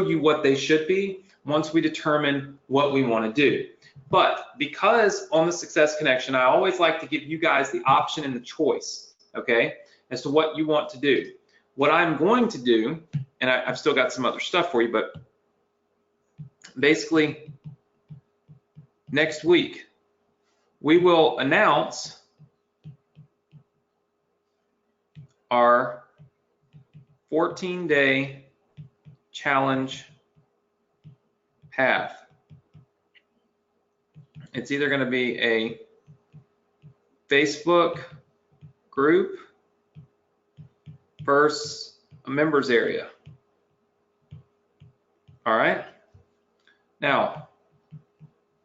you what they should be once we determine what we want to do. But because on the Success Connection, I always like to give you guys the option and the choice, okay, as to what you want to do. What I'm going to do, and I've still got some other stuff for you, but basically next week, we will announce our 14-day challenge path. It's either going to be a Facebook group versus a members area. All right. Now,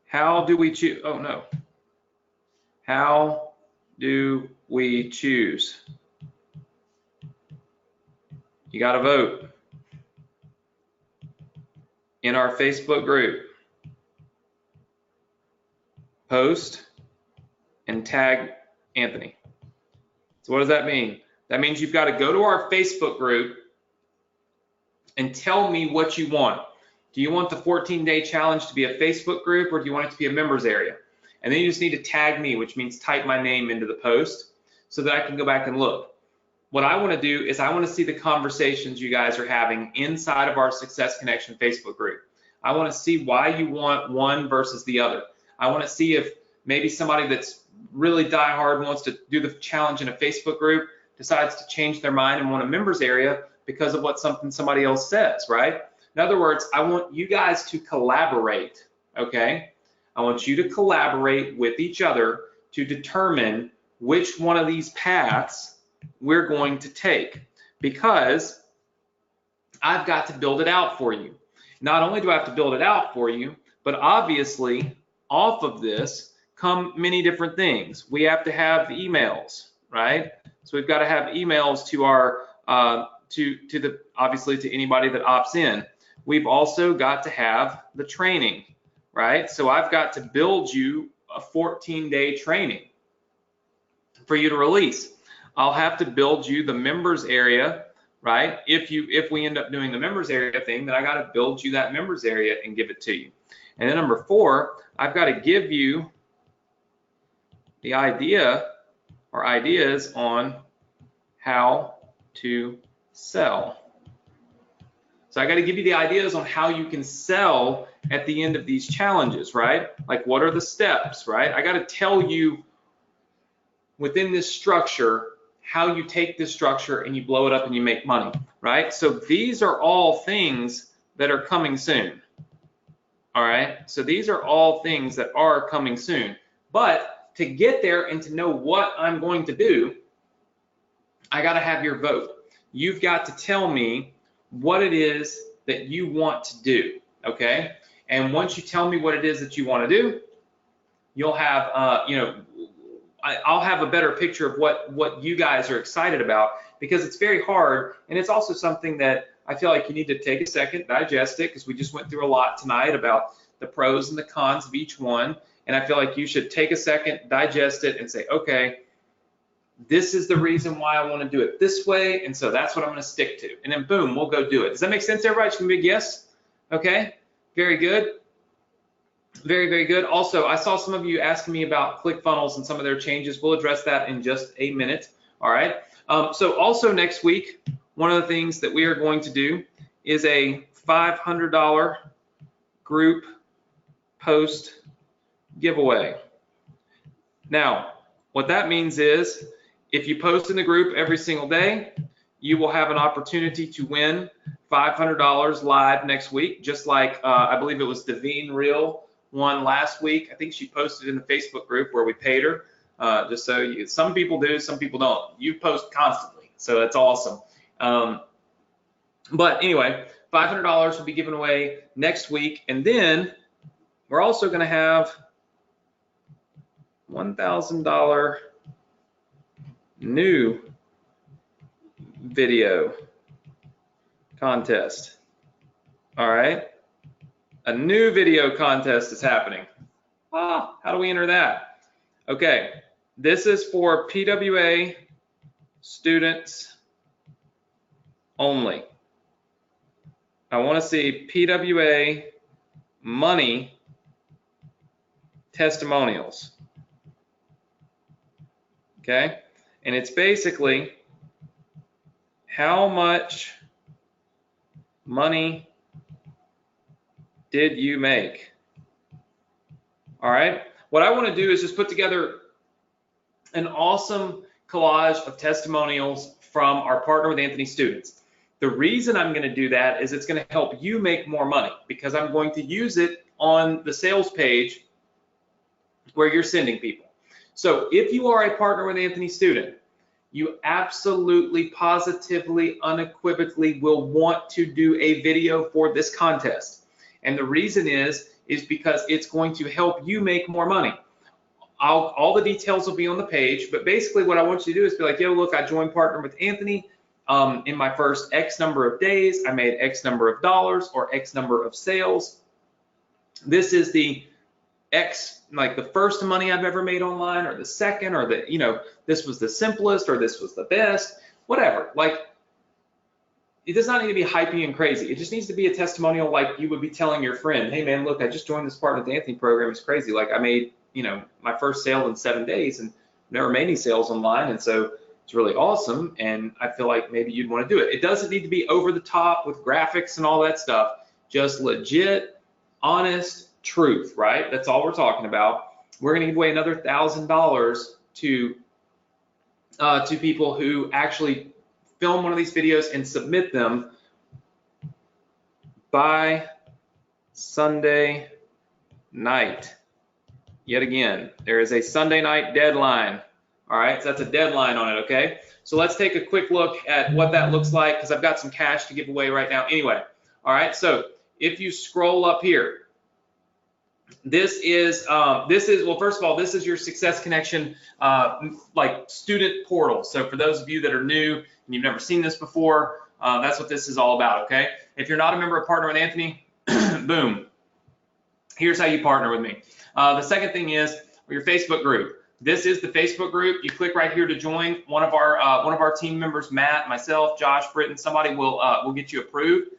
how do we choose? Oh, no. How do we choose? You got to vote in our Facebook group. post and tag Anthony. So what does that mean? That means you've got to go to our Facebook group and tell me what you want. Do you want the 14-day challenge to be a Facebook group, or do you want it to be a members area? And then you just need to tag me, which means type my name into the post so that I can go back and look. What I want to do is I want to see the conversations you guys are having inside of our Success Connection Facebook group. I want to see why you want one versus the other. I want to see if maybe somebody that's really diehard and wants to do the challenge in a Facebook group decides to change their mind and want a members area because of what somebody else says, right? In other words, I want you guys to collaborate, okay? I want you to collaborate with each other to determine which one of these paths we're going to take, because I've got to build it out for you. Not only do I have to build it out for you, but obviously off of this come many different things. We have to have emails, right? So we've got to have emails to our obviously to anybody that opts in. We've also got to have the training, right? So I've got to build you a 14-day training for you to release. I'll have to build you the members area, right? If we end up doing the members area thing, then I got to build you that members area and give it to you. And then number 4, I've got to give you the idea or ideas on how to sell. So I got to give you the ideas on how you can sell at the end of these challenges, right? Like, what are the steps, right? I got to tell you within this structure how you take this structure and you blow it up and you make money, right? So these are all things that are coming soon. All right, so these are all things that are coming soon. But to get there and to know what I'm going to do, I got to have your vote. You've got to tell me what it is that you want to do, okay? And once you tell me what it is that you want to do, you'll have, I'll have a better picture of what you guys are excited about, because it's very hard, and it's also something that I feel like you need to take a second, digest it, because we just went through a lot tonight about the pros and the cons of each one, and I feel like you should take a second, digest it, and say, okay, this is the reason why I want to do it this way, and so that's what I'm going to stick to, and then boom, we'll go do it. Does that make sense, everybody? Just a big yes? Okay, very good. Very, very good. Also, I saw some of you asking me about Clickfunnels and some of their changes. We'll address that in just a minute. All right. So also next week, one of the things that we are going to do is a $500 group post giveaway. Now, what that means is if you post in the group every single day, you will have an opportunity to win $500 live next week, just like I believe it was Devine Real won last week. I think she posted in the Facebook group where we paid her. Just so you, some people do, some people don't. You post constantly, so that's awesome. But anyway, $500 will be given away next week, and then we're also going to have $1,000 new video contest. All right. A new video contest is happening. How do we enter that? Okay, this is for PWA students only. I want to see PWA money testimonials. Okay, and it's basically how much money did you make? All right, what I want to do is just put together an awesome collage of testimonials from our Partner with Anthony students. The reason I'm going to do that is it's going to help you make more money, because I'm going to use it on the sales page where you're sending people. So if you are a Partner with Anthony student, you absolutely, positively, unequivocally will want to do a video for this contest. And the reason is because it's going to help you make more money. All the details will be on the page, but basically what I want you to do is be like, yo, look, I joined Partner with Anthony. In my first X number of days, I made X number of dollars or X number of sales. This is the X, like the first money I've ever made online, or the second, or the, you know, this was the simplest, or this was the best, whatever. Like, it does not need to be hypey and crazy. It just needs to be a testimonial, like you would be telling your friend, hey man, look, I just joined this Partner with Anthony program. It's crazy. Like, I made, you know, my first sale in 7 days and never made any sales online. And so it's really awesome. And I feel like maybe you'd want to do it. It doesn't need to be over the top with graphics and all that stuff. Just legit, honest truth, right? That's all we're talking about. We're going to give away another $1,000 to people who actually film one of these videos and submit them by Sunday night. Yet again, there is a Sunday night deadline. All right, so that's a deadline on it, okay? So let's take a quick look at what that looks like, because I've got some cash to give away right now anyway. All right, so if you scroll up here, this is well, first of all, this is your Success Connection like student portal. So for those of you that are new and you've never seen this before, that's what this is all about, okay? If you're not a member of Partner with Anthony, boom, here's how you partner with me. The second thing is your Facebook group. This is the Facebook group. You click right here to join. One of our team members, Matt, myself, Josh, Britton, somebody will get you approved.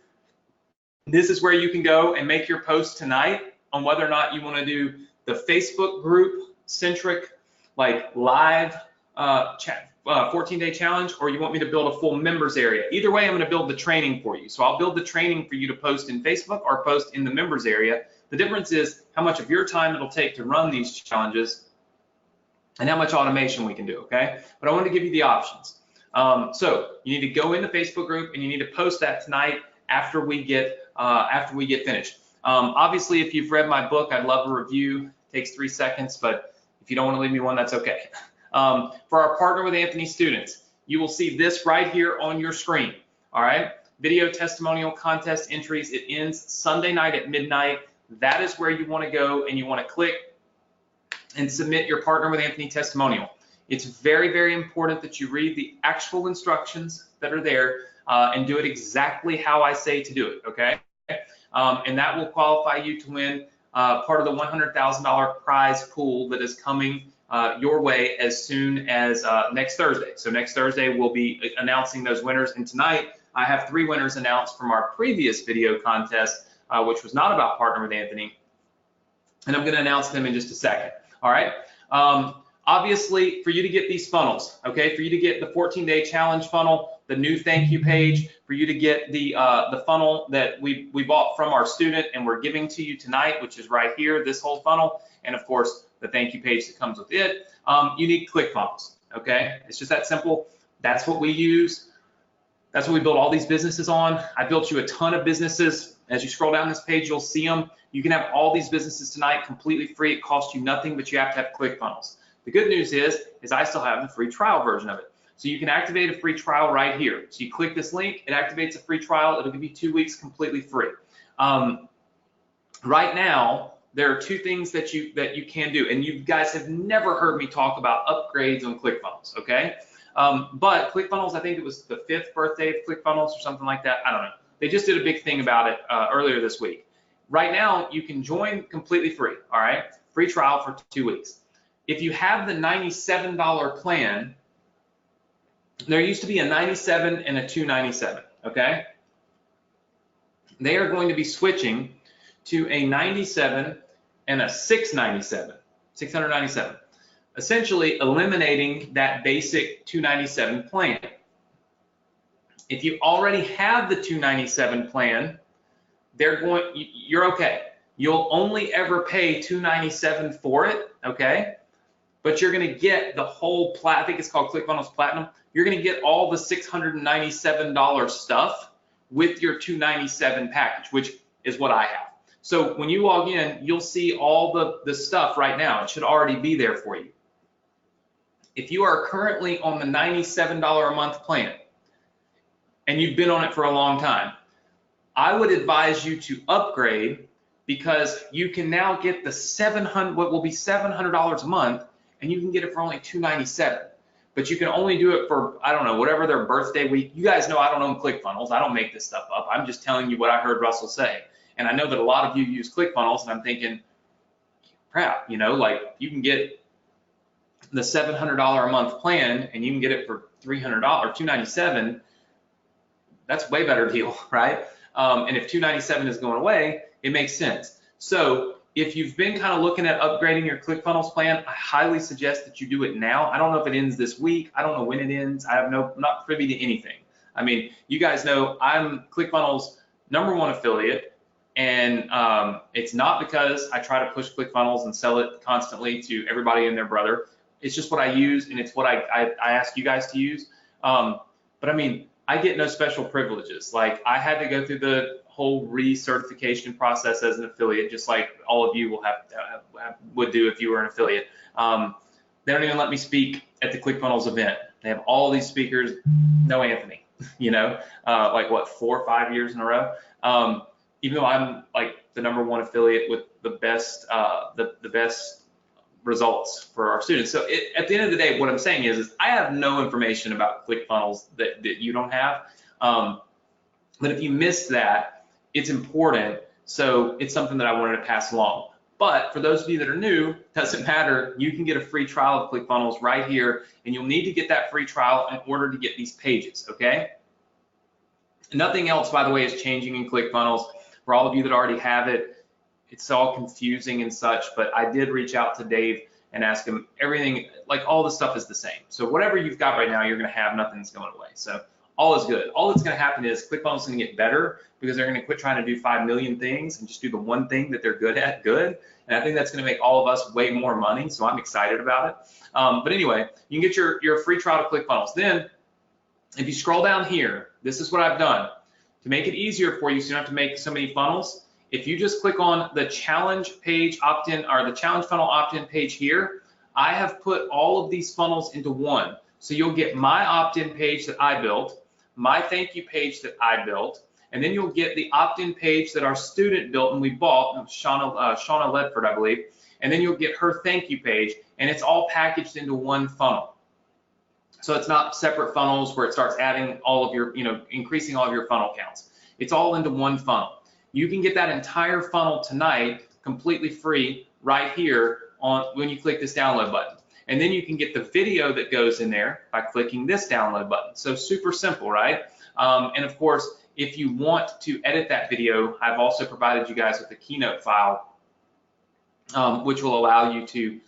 This is where you can go and make your post tonight on whether or not you want to do the Facebook group centric, like live 14-day challenge, or you want me to build a full members area. Either way, I'm going to build the training for you. So I'll build the training for you to post in Facebook or post in the members area. The difference is how much of your time it'll take to run these challenges and how much automation we can do, okay? But I want to give you the options. So you need to go in the Facebook group and you need to post that tonight after we get finished. Obviously, if you've read my book, I'd love a review. It takes 3 seconds, but if you don't want to leave me one, that's okay. For our Partner with Anthony students, you will see this right here on your screen, all right? Video testimonial contest entries. It ends Sunday night at midnight. That is where you want to go, and you want to click and submit your Partner with Anthony testimonial. It's very, very important that you read the actual instructions that are there and do it exactly how I say to do it, okay? And that will qualify you to win part of the $100,000 prize pool that is coming your way as soon as next Thursday. So next Thursday, we'll be announcing those winners. And tonight, I have 3 winners announced from our previous video contest, which was not about Partner with Anthony. And I'm going to announce them in just a second. All right. Obviously, for you to get these funnels, okay, for you to get the 14-day challenge funnel, the new thank you page, for you to get the funnel that we bought from our student and we're giving to you tonight, which is right here, this whole funnel, and of course, the thank you page that comes with it, you need Clickfunnels, okay? It's just that simple. That's what we use. That's what we build all these businesses on. I built you a ton of businesses. As you scroll down this page, you'll see them. You can have all these businesses tonight completely free. It costs you nothing, but you have to have Clickfunnels. The good news is I still have the free trial version of it. So you can activate a free trial right here. So you click this link, it activates a free trial. It'll give you 2 weeks completely free. Right now, there are 2 things that you can do, and you guys have never heard me talk about upgrades on Clickfunnels, okay? But Clickfunnels, I think it was the 5th birthday of Clickfunnels or something like that. I don't know. They just did a big thing about it earlier this week. Right now, you can join completely free, all right? Free trial for 2 weeks. If you have the $97 plan, there used to be a $97 and a $297, okay? They are going to be switching to a $97 and a $697, essentially eliminating that basic $297 plan. If you already have the $297 plan, you're okay. You'll only ever pay $297 for it, okay? But you're going to get the whole I think it's called Clickfunnels Platinum. You're going to get all the $697 stuff with your $297 package, which is what I have. So when you log in, you'll see all the stuff right now. It should already be there for you. If you are currently on the $97 a month plan and you've been on it for a long time, I would advise you to upgrade, because you can now get the what will be $700 a month, and you can get it for only $297. But you can only do it for, I don't know, whatever their birthday week. You guys know I don't own Clickfunnels. I don't make this stuff up. I'm just telling you what I heard Russell say. And I know that a lot of you use Clickfunnels, and I'm thinking, you crap, you know, like you can get the $700 a month plan and you can get it for $300 or $297. That's a way better deal, right? And if $297 is going away, it makes sense. So if you've been kind of looking at upgrading your ClickFunnels plan, I highly suggest that you do it now. I don't know if it ends this week. I don't know when it ends. I'm not privy to anything. I mean, you guys know I'm ClickFunnels #1 affiliate, and it's not because I try to push ClickFunnels and sell it constantly to everybody and their brother. It's just what I use, and it's what I ask you guys to use. But I mean, I get no special privileges. Like I had to go through the whole recertification process as an affiliate, just like all of you will would do if you were an affiliate. They don't even let me speak at the ClickFunnels event. They have all these speakers, no Anthony, you know, like what, 4 or 5 years in a row. Even though I'm like the #1 affiliate with the best results for our students. So at the end of the day, what I'm saying is I have no information about ClickFunnels that you don't have. But if you missed that, it's important. So it's something that I wanted to pass along. But for those of you that are new, doesn't matter. You can get a free trial of ClickFunnels right here, and you'll need to get that free trial in order to get these pages, okay? Nothing else, by the way, is changing in ClickFunnels. For all of you that already have it, it's all confusing and such, but I did reach out to Dave and ask him everything, like all the stuff is the same. So whatever you've got right now, you're gonna have, nothing's going away. So all is good. All that's gonna happen is ClickFunnels is gonna get better because they're gonna quit trying to do 5 million things and just do the one thing that they're good at good. And I think that's gonna make all of us way more money, so I'm excited about it. But anyway, you can get your free trial to ClickFunnels. Then, if you scroll down here, this is what I've done. To make it easier for you so you don't have to make so many funnels, if you just click on the challenge page opt-in or the challenge funnel opt-in page here, I have put all of these funnels into one. So you'll get my opt-in page that I built, my thank you page that I built, and then you'll get the opt-in page that our student built and we bought, Shauna Ledford, I believe, and then you'll get her thank you page, and it's all packaged into one funnel. So it's not separate funnels where it starts adding all of your, increasing all of your funnel counts. It's all into one funnel. You can get that entire funnel tonight completely free right here when you click this download button. And then you can get the video that goes in there by clicking this download button. So super simple, right? And of course, if you want to edit that video, I've also provided you guys with a Keynote file, which will allow you to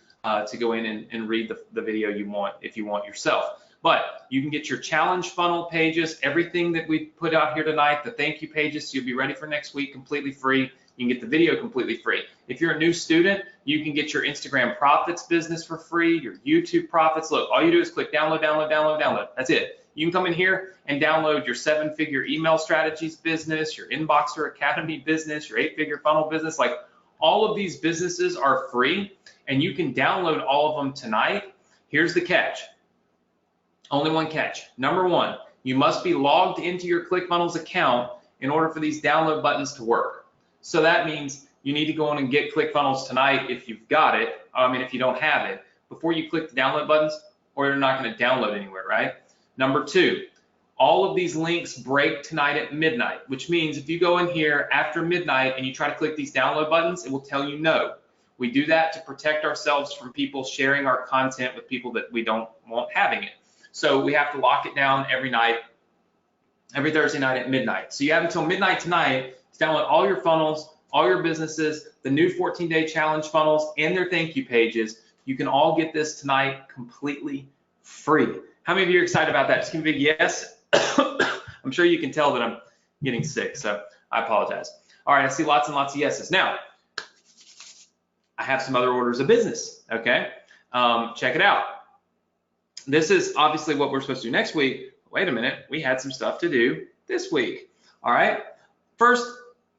go in and read the video you want if you want yourself. But you can get your challenge funnel pages, everything that we put out here tonight, the thank you pages, so you'll be ready for next week completely free. You can get the video completely free. If you're a new student, you can get your Instagram profits business for free, your YouTube profits. Look, all you do is click download, download, download, download. That's it. You can come in here and download your 7-figure email strategies business, your Inboxer Academy business, your 8-figure funnel business. Like all of these businesses are free and you can download all of them tonight. Here's the catch. Only one catch. #1, you must be logged into your ClickFunnels account in order for these download buttons to work. So that means you need to go in and get ClickFunnels tonight if you've got it. If you don't have it, before you click the download buttons, or you're not going to download anywhere, right? #2, all of these links break tonight at midnight, which means if you go in here after midnight and you try to click these download buttons, it will tell you no. We do that to protect ourselves from people sharing our content with people that we don't want having it. So we have to lock it down every night, every Thursday night at midnight. So you have until midnight tonight to download all your funnels, all your businesses, the new 14-day challenge funnels, and their thank you pages. You can all get this tonight completely free. How many of you are excited about that? Just give me a big yes. I'm sure you can tell that I'm getting sick, so I apologize. All right, I see lots and lots of yeses. Now, I have some other orders of business, okay? Check it out. This is obviously what we're supposed to do next week. Wait a minute, we had some stuff to do this week. All right, first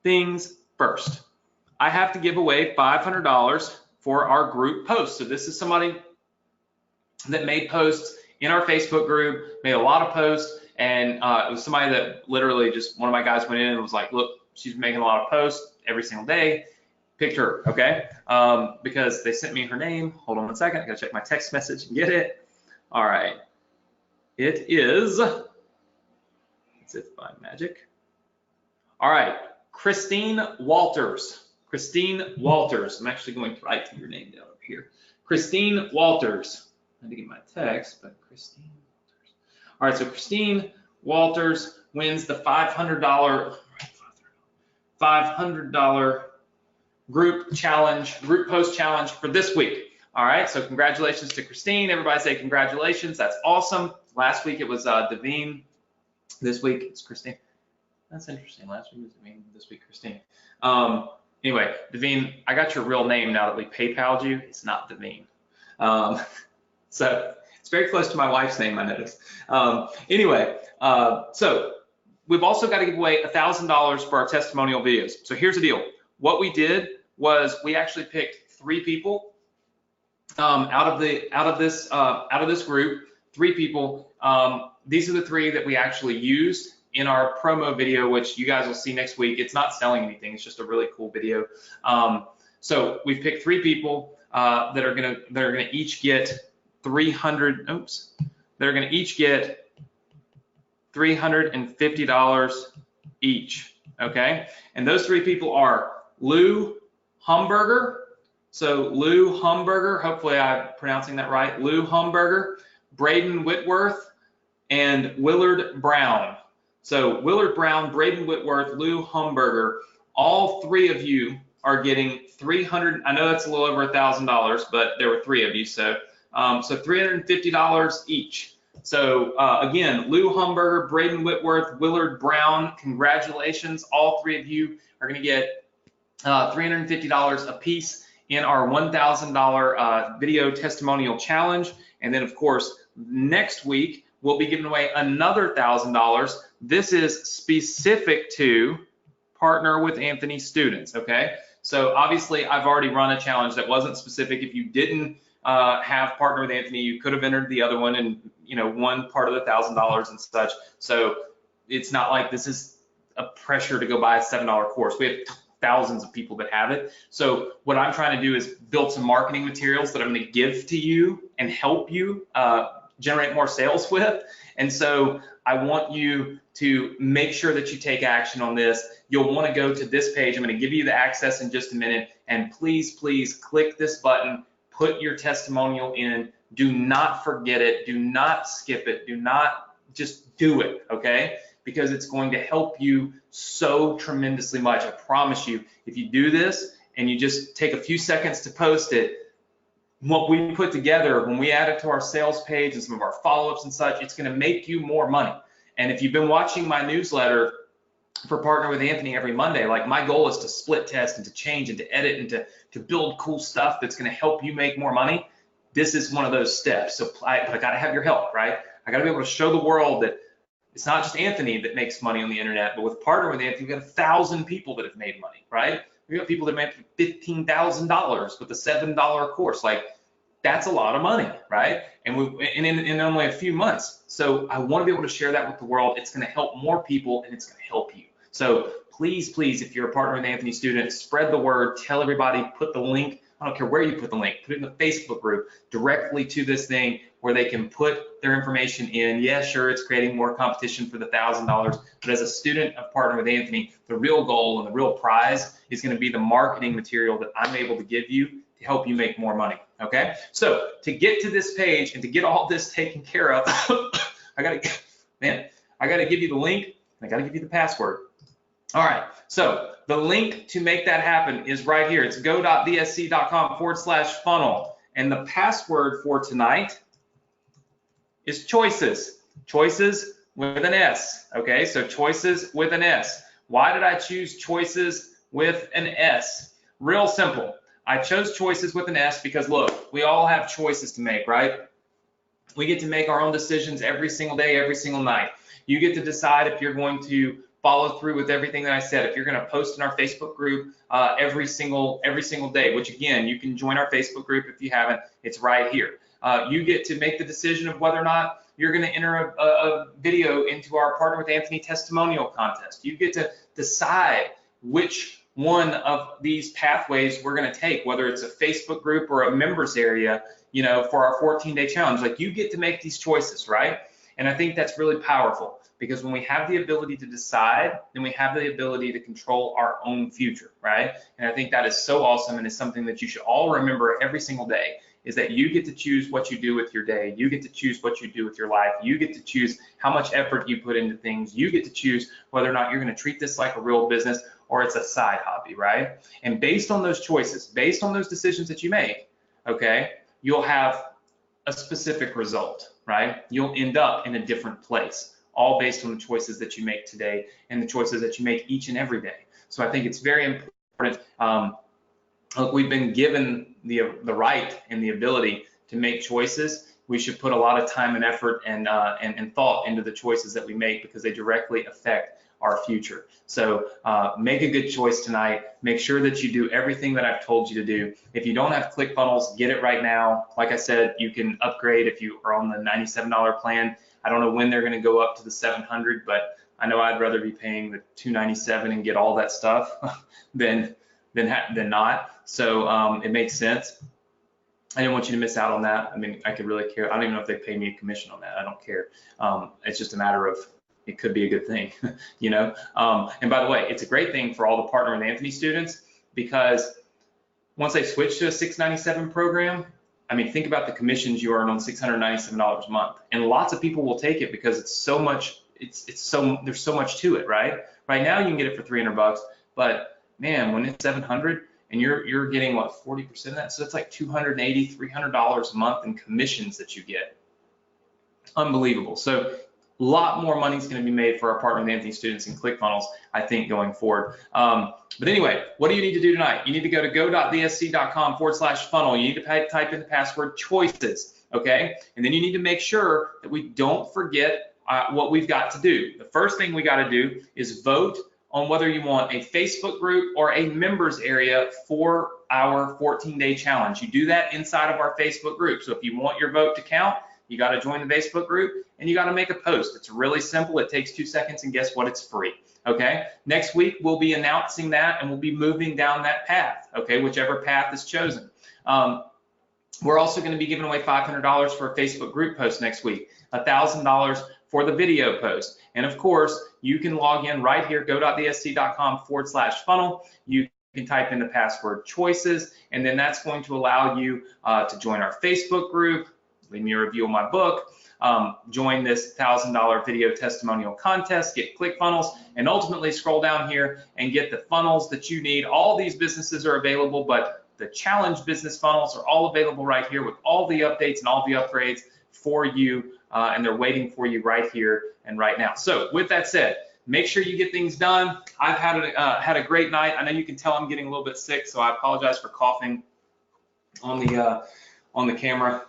things first. I have to give away $500 for our group post. So this is somebody that made posts in our Facebook group, made a lot of posts, and it was somebody that literally just, one of my guys went in and was like, look, she's making a lot of posts every single day. Picked her, okay? Because they sent me her name. Hold on one second, I gotta check my text message and get it. All right, it is, it's by magic. All right, Christine Walters. Christine Walters. I'm actually going to write your name down over here. Christine Walters. I had to get my text, but Christine Walters. All right, so Christine Walters wins the $500 group post challenge for this week. All right, so congratulations to Christine. Everybody say congratulations. That's awesome. Last week it was Devine. This week it's Christine. That's interesting. Last week was Devine. This week Christine. Anyway, Devine, I got your real name now that we PayPal'd you. It's not Devine. So it's very close to my wife's name, I noticed. Anyway, so we've also got to give away $1,000 for our testimonial videos. So here's the deal. What we did was we actually picked 3 people out of this group. 3 people. These are the 3 that we actually used in our promo video, which you guys will see next week. It's not selling anything. It's just a really cool video. So we've picked 3 people that are gonna each get $350 each. Okay, and those 3 people are Lou Humberger. So Lou Humberger, hopefully I'm pronouncing that right. Lou Humberger, Braden Whitworth, and Willard Brown. So Willard Brown, Braden Whitworth, Lou Humberger, all 3 of you are getting $300. I know that's a little over $1,000, but there were 3 of you, so $350 each. So again, Lou Humberger, Braden Whitworth, Willard Brown, congratulations. All 3 of you are going to get $350 a piece in our $1,000 video testimonial challenge. And then of course, next week, we'll be giving away another $1,000. This is specific to Partner with Anthony students, okay? So obviously, I've already run a challenge that wasn't specific. If you didn't have Partner with Anthony, you could have entered the other one and won part of the $1,000 and such. So it's not like this is a pressure to go buy a $7 course. We have thousands of people that have it. So what I'm trying to do is build some marketing materials that I'm going to give to you and help you generate more sales with. And so I want you to make sure that you take action on this. You'll want to go to this page. I'm going to give you the access in just a minute. And please, please click this button, put your testimonial in. Do not forget it. Do not skip it. Do not just do it, okay? Because it's going to help you so tremendously much. I promise you, if you do this and you just take a few seconds to post it, what we put together, when we add it to our sales page and some of our follow-ups and such, it's going to make you more money. And if you've been watching my newsletter for Partner with Anthony every Monday, like my goal is to split test and to change and to edit and to build cool stuff that's going to help you make more money. This is one of those steps. So I got to have your help, right? I got to be able to show the world that it's not just Anthony that makes money on the internet, but with Partner with Anthony, we've got 1,000 people that have made money, right? We got people that made $15,000 with a $7 course. Like, that's a lot of money, right? And in only a few months. So I want to be able to share that with the world. It's going to help more people and it's going to help you. So please, please, if you're a Partner with Anthony student, spread the word, tell everybody, put the link. I don't care where you put the link, put it in the Facebook group directly to this thing where they can put their information in. Yeah, sure, it's creating more competition for the $1,000, but as a student of Partner with Anthony, the real goal and the real prize is going to be the marketing material that I'm able to give you to help you make more money, okay? So to get to this page and to get all this taken care of, I gotta give you the link, and I gotta give you the password. All right, so the link to make that happen is right here. It's go.vsc.com/funnel. And the password for tonight is choices. Choices with an S, okay? So choices with an S. Why did I choose choices with an S? Real simple. I chose choices with an S because look, we all have choices to make, right? We get to make our own decisions every single day, every single night. You get to decide if you're going to follow through with everything that I said, if you're going to post in our Facebook group every single day, which again, you can join our Facebook group if you haven't, it's right here. You get to make the decision of whether or not you're going to enter a video into our Partner with Anthony testimonial contest. You get to decide which one of these pathways we're going to take, whether it's a Facebook group or a members area, for our 14-day challenge. Like, you get to make these choices, right? And I think that's really powerful. Because when we have the ability to decide, then we have the ability to control our own future, right? And I think that is so awesome, and it's something that you should all remember every single day, is that you get to choose what you do with your day. You get to choose what you do with your life. You get to choose how much effort you put into things. You get to choose whether or not you're going to treat this like a real business or it's a side hobby, right? And based on those choices, based on those decisions that you make, okay, you'll have a specific result, right? You'll end up in a different place, all based on the choices that you make today and the choices that you make each and every day. So I think it's very important. Look, we've been given the right and the ability to make choices. We should put a lot of time and effort and thought into the choices that we make, because they directly affect our future. So make a good choice tonight. Make sure that you do everything that I've told you to do. If you don't have Clickfunnels, get it right now. Like I said, you can upgrade if you are on the $97 plan. I don't know when they're going to go up to the $700, but I know I'd rather be paying the $297 and get all that stuff than not. So it makes sense. I didn't want you to miss out on that. I mean, I could really care. I don't even know if they pay me a commission on that. I don't care. It's just a matter of, it could be a good thing, you know? And by the way, it's a great thing for all the Partner with Anthony students, because once they switch to a $697 program, I mean, think about the commissions you earn on $697 a month. And lots of people will take it because it's so much, there's so much to it, right? Right now you can get it for $300, but man, when it's $700 and you're getting what, 40% of that, so that's like $280, $300 a month in commissions that you get. Unbelievable. So a lot more money is going to be made for our Partner with Anthony students in ClickFunnels, I think, going forward. But anyway, what do you need to do tonight? You need to go to go.vsc.com/funnel. You need to type in the password choices, okay? And then you need to make sure that we don't forget what we've got to do. The first thing we got to do is vote on whether you want a Facebook group or a members area for our 14-day challenge. You do that inside of our Facebook group. So if you want your vote to count, you got to join the Facebook group and you got to make a post. It's really simple. It takes 2 seconds, and guess what? It's free. Okay. Next week, we'll be announcing that and we'll be moving down that path. Okay. Whichever path is chosen. We're also going to be giving away $500 for a Facebook group post next week, $1,000 for the video post. And of course, you can log in right here, go.vsc.com/funnel. You can type in the password choices, and then that's going to allow you to join our Facebook group, leave me a review on my book, join this $1,000 video testimonial contest, get ClickFunnels, and ultimately scroll down here and get the funnels that you need. All these businesses are available, but the challenge business funnels are all available right here with all the updates and all the upgrades for you, and they're waiting for you right here and right now. So with that said, make sure you get things done. I've had a great night. I know you can tell I'm getting a little bit sick, so I apologize for coughing on the camera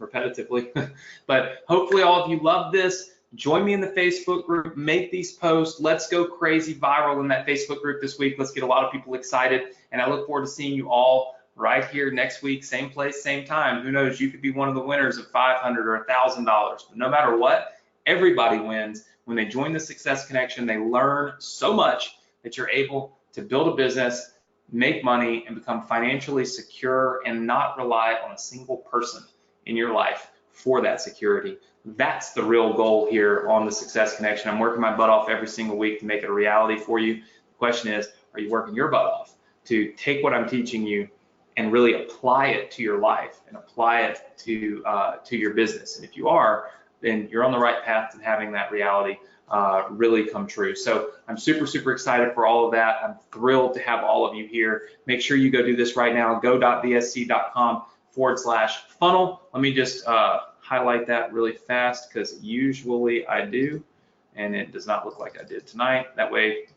repetitively. But hopefully all of you love this. Join me in the Facebook group, make these posts. Let's go crazy viral in that Facebook group this week. Let's get a lot of people excited, and I look forward to seeing you all right here next week, same place, same time. Who knows, you could be one of the winners of $500 or $1,000. But no matter what, everybody wins. When they join the Success Connection, they learn so much that you're able to build a business, make money, and become financially secure and not rely on a single person in your life for that security. That's the real goal here on the Success Connection. I'm working my butt off every single week to make it a reality for you. The question is, are you working your butt off to take what I'm teaching you and really apply it to your life and apply it to your business? And if you are, then you're on the right path to having that reality really come true. So I'm super, super excited for all of that. I'm thrilled to have all of you here. Make sure you go do this right now, go.vsc.com/funnel. Let me just highlight that really fast, because usually I do, and it does not look like I did tonight. That way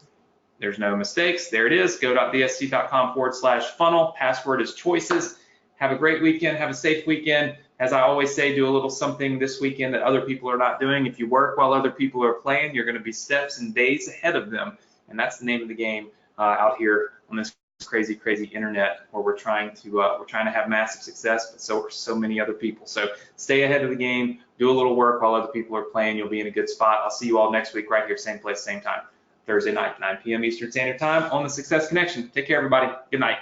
there's no mistakes. There it is, go.vsc.com/funnel. Password is choices. Have a great weekend. Have a safe weekend. As I always say, do a little something this weekend that other people are not doing. If you work while other people are playing, you're going to be steps and days ahead of them. And that's the name of the game out here on this crazy, crazy internet, where we're trying to have massive success, but so are so many other people. So stay ahead of the game. Do a little work while other people are playing. You'll be in a good spot. I'll see you all next week right here, same place, same time, Thursday night, 9 p.m. Eastern Standard Time on the Success Connection. Take care, everybody. Good night.